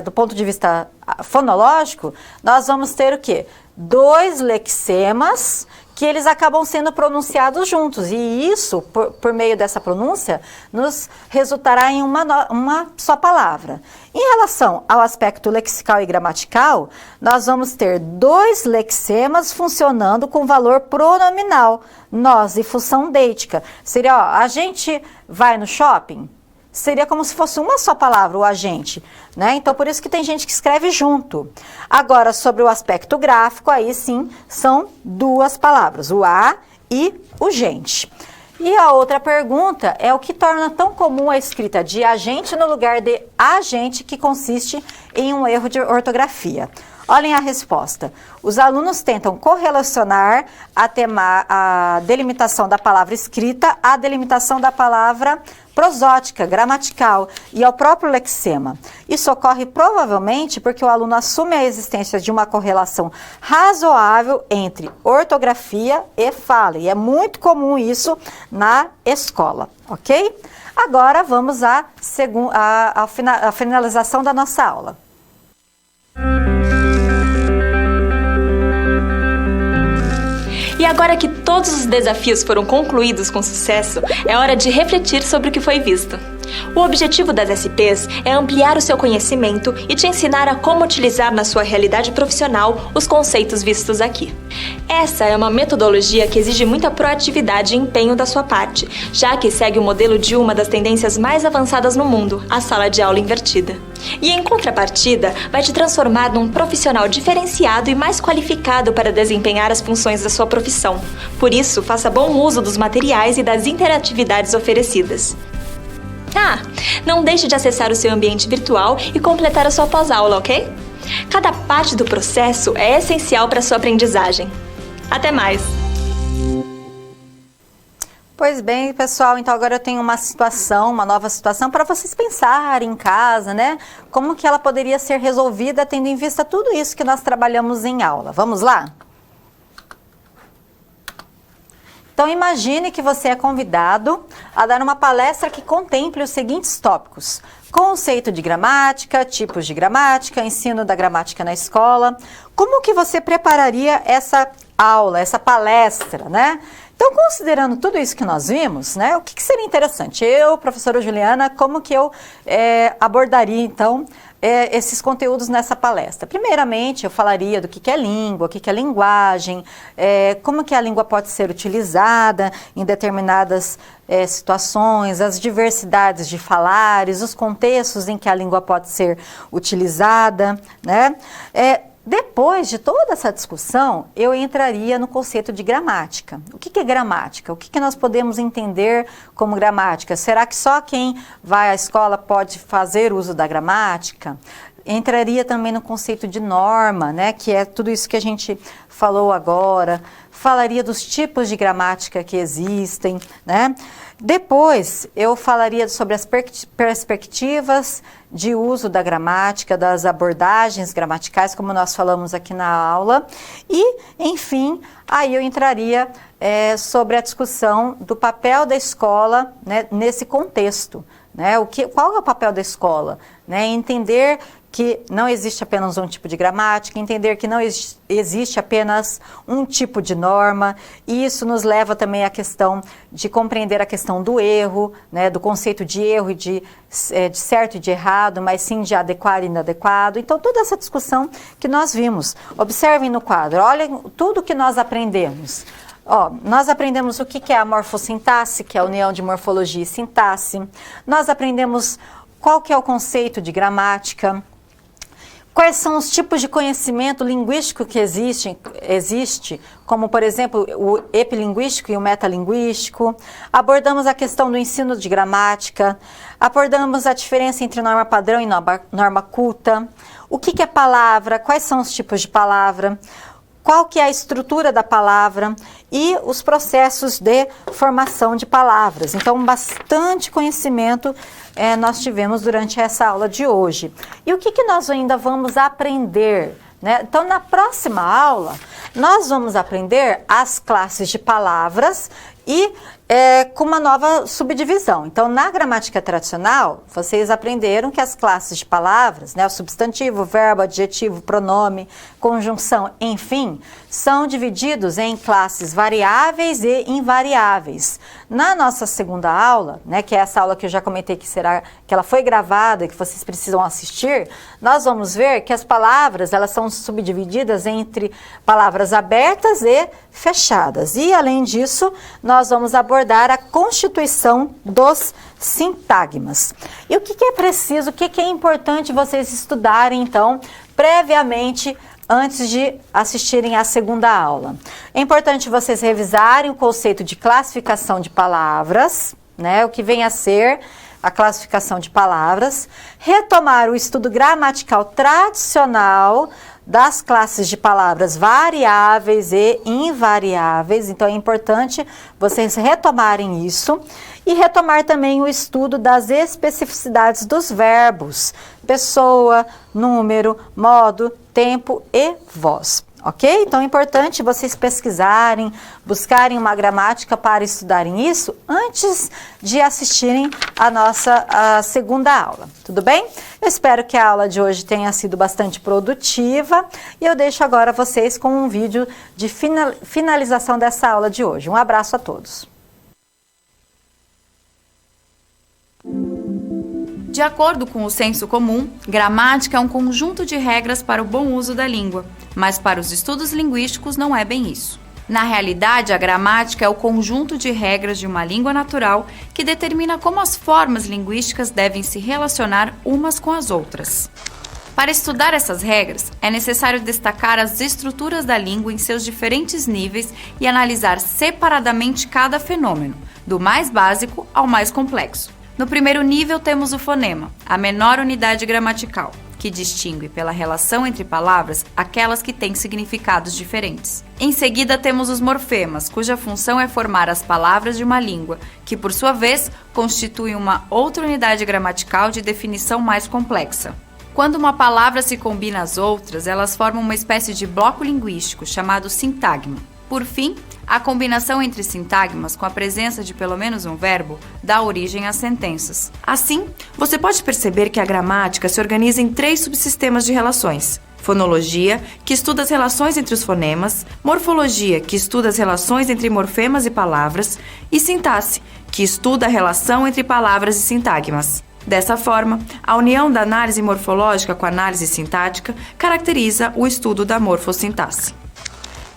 do ponto de vista fonológico, nós vamos ter o quê? 2 lexemas que eles acabam sendo pronunciados juntos, e isso, por meio dessa pronúncia, nos resultará em uma só palavra. Em relação ao aspecto lexical e gramatical, nós vamos ter 2 lexemas funcionando com valor pronominal, nós e função deítica. Seria, ó, a gente vai no shopping? Seria como se fosse uma só palavra, o agente, né? Então, por isso que tem gente que escreve junto. Agora, sobre o aspecto gráfico, aí sim, são 2 palavras, o a e o gente. E a outra pergunta é o que torna tão comum a escrita de agente no lugar de agente, que consiste em um erro de ortografia. Olhem a resposta. Os alunos tentam correlacionar a delimitação da palavra escrita à delimitação da palavra prosótica, gramatical e ao próprio lexema. Isso ocorre provavelmente porque o aluno assume a existência de uma correlação razoável entre ortografia e fala. E é muito comum isso na escola, ok? Agora vamos à finalização da nossa aula. E agora que todos os desafios foram concluídos com sucesso, é hora de refletir sobre o que foi visto. O objetivo das SPs é ampliar o seu conhecimento e te ensinar a como utilizar na sua realidade profissional os conceitos vistos aqui. Essa é uma metodologia que exige muita proatividade e empenho da sua parte, já que segue o modelo de uma das tendências mais avançadas no mundo, a sala de aula invertida. E em contrapartida, vai te transformar num profissional diferenciado e mais qualificado para desempenhar as funções da sua profissão. Por isso, faça bom uso dos materiais e das interatividades oferecidas. Não deixe de acessar o seu ambiente virtual e completar a sua pós-aula, ok? Cada parte do processo é essencial para a sua aprendizagem. Até mais! Pois bem, pessoal, então agora eu tenho uma nova situação para vocês pensarem em casa, né? Como que ela poderia ser resolvida tendo em vista tudo isso que nós trabalhamos em aula. Vamos lá? Então, imagine que você é convidado a dar uma palestra que contemple os seguintes tópicos: conceito de gramática, tipos de gramática, ensino da gramática na escola. Como que você prepararia essa aula, essa palestra, né? Então, considerando tudo isso que nós vimos, né, o que seria interessante? Eu, professora Juliana, como que eu abordaria, então, esses conteúdos nessa palestra? Primeiramente, eu falaria do que é língua, o que é linguagem, como que a língua pode ser utilizada em determinadas situações, as diversidades de falares, os contextos em que a língua pode ser utilizada, né? Depois de toda essa discussão, eu entraria no conceito de gramática. O que é gramática? O que nós podemos entender como gramática? Será que só quem vai à escola pode fazer uso da gramática? Entraria também no conceito de norma, né, que é tudo isso que a gente falou agora. Falaria dos tipos de gramática que existem, né? Depois, eu falaria sobre as perspectivas de uso da gramática, das abordagens gramaticais, como nós falamos aqui na aula. E, enfim, aí eu entraria sobre a discussão do papel da escola, né, nesse contexto, né? Qual é o papel da escola? Né? Entender que não existe apenas um tipo de gramática, entender que não existe apenas um tipo de norma, e isso nos leva também à questão de compreender a questão do erro, né, do conceito de erro e de certo e de errado, mas sim de adequado e inadequado. Então, toda essa discussão que nós vimos. Observem no quadro, olhem tudo que nós aprendemos. Nós aprendemos o que é a morfossintaxe, que é a união de morfologia e sintaxe. Nós aprendemos qual que é o conceito de gramática. Quais são os tipos de conhecimento linguístico que existe, como, por exemplo, o epilinguístico e o metalinguístico. Abordamos a questão do ensino de gramática, abordamos a diferença entre norma padrão e norma culta, o que é palavra, quais são os tipos de palavra, qual que é a estrutura da palavra e os processos de formação de palavras. Então, bastante conhecimento nós tivemos durante essa aula de hoje. E o que nós ainda vamos aprender? Né? Então, na próxima aula, nós vamos aprender as classes de palavras e com uma nova subdivisão. Então, na gramática tradicional, vocês aprenderam que as classes de palavras, né, o substantivo, verbo, adjetivo, pronome, conjunção, enfim, são divididos em classes variáveis e invariáveis. Na nossa segunda aula, né, que é essa aula que eu já comentei que ela foi gravada e que vocês precisam assistir, nós vamos ver que as palavras, elas são subdivididas entre palavras abertas e fechadas. E, além disso, nós vamos abordar a constituição dos sintagmas. E o que é preciso, o que é importante vocês estudarem, então, previamente, antes de assistirem à segunda aula? É importante vocês revisarem o conceito de classificação de palavras, né, o que vem a ser a classificação de palavras, retomar o estudo gramatical tradicional das classes de palavras variáveis e invariáveis. Então, é importante vocês retomarem isso e retomar também o estudo das especificidades dos verbos, pessoa, número, modo, tempo e voz. Ok? Então é importante vocês pesquisarem, buscarem uma gramática para estudarem isso antes de assistirem a nossa segunda aula. Tudo bem? Eu espero que a aula de hoje tenha sido bastante produtiva e eu deixo agora vocês com um vídeo de finalização dessa aula de hoje. Um abraço a todos. De acordo com o senso comum, gramática é um conjunto de regras para o bom uso da língua, mas para os estudos linguísticos não é bem isso. Na realidade, a gramática é o conjunto de regras de uma língua natural que determina como as formas linguísticas devem se relacionar umas com as outras. Para estudar essas regras, é necessário destacar as estruturas da língua em seus diferentes níveis e analisar separadamente cada fenômeno, do mais básico ao mais complexo. No primeiro nível temos o fonema, a menor unidade gramatical, que distingue pela relação entre palavras aquelas que têm significados diferentes. Em seguida temos os morfemas, cuja função é formar as palavras de uma língua, que por sua vez constitui uma outra unidade gramatical de definição mais complexa. Quando uma palavra se combina às outras, elas formam uma espécie de bloco linguístico chamado sintagma. Por fim, a combinação entre sintagmas com a presença de pelo menos um verbo dá origem às sentenças. Assim, você pode perceber que a gramática se organiza em 3 subsistemas de relações. Fonologia, que estuda as relações entre os fonemas, morfologia, que estuda as relações entre morfemas e palavras, e sintaxe, que estuda a relação entre palavras e sintagmas. Dessa forma, a união da análise morfológica com a análise sintática caracteriza o estudo da morfossintaxe.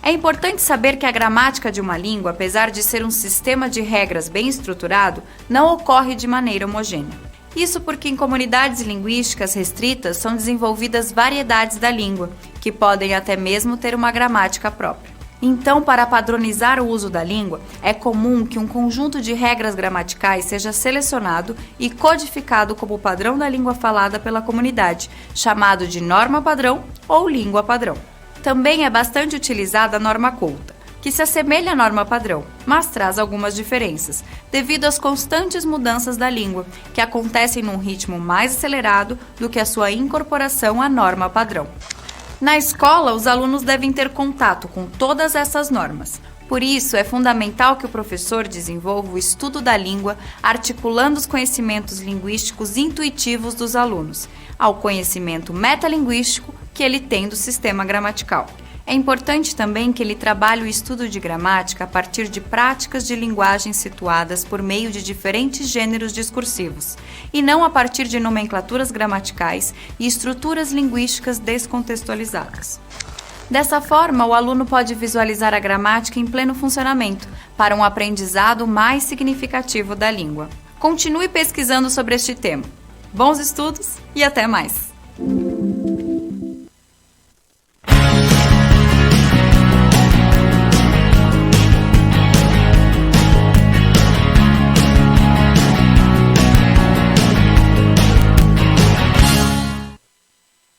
É importante saber que a gramática de uma língua, apesar de ser um sistema de regras bem estruturado, não ocorre de maneira homogênea. Isso porque em comunidades linguísticas restritas são desenvolvidas variedades da língua, que podem até mesmo ter uma gramática própria. Então, para padronizar o uso da língua, é comum que um conjunto de regras gramaticais seja selecionado e codificado como padrão da língua falada pela comunidade, chamado de norma padrão ou língua padrão. Também é bastante utilizada a norma culta, que se assemelha à norma padrão, mas traz algumas diferenças, devido às constantes mudanças da língua, que acontecem num ritmo mais acelerado do que a sua incorporação à norma padrão. Na escola, os alunos devem ter contato com todas essas normas. Por isso, é fundamental que o professor desenvolva o estudo da língua, articulando os conhecimentos linguísticos intuitivos dos alunos, ao conhecimento metalinguístico que ele tem do sistema gramatical. É importante também que ele trabalhe o estudo de gramática a partir de práticas de linguagem situadas por meio de diferentes gêneros discursivos, e não a partir de nomenclaturas gramaticais e estruturas linguísticas descontextualizadas. Dessa forma, o aluno pode visualizar a gramática em pleno funcionamento, para um aprendizado mais significativo da língua. Continue pesquisando sobre este tema. Bons estudos e até mais!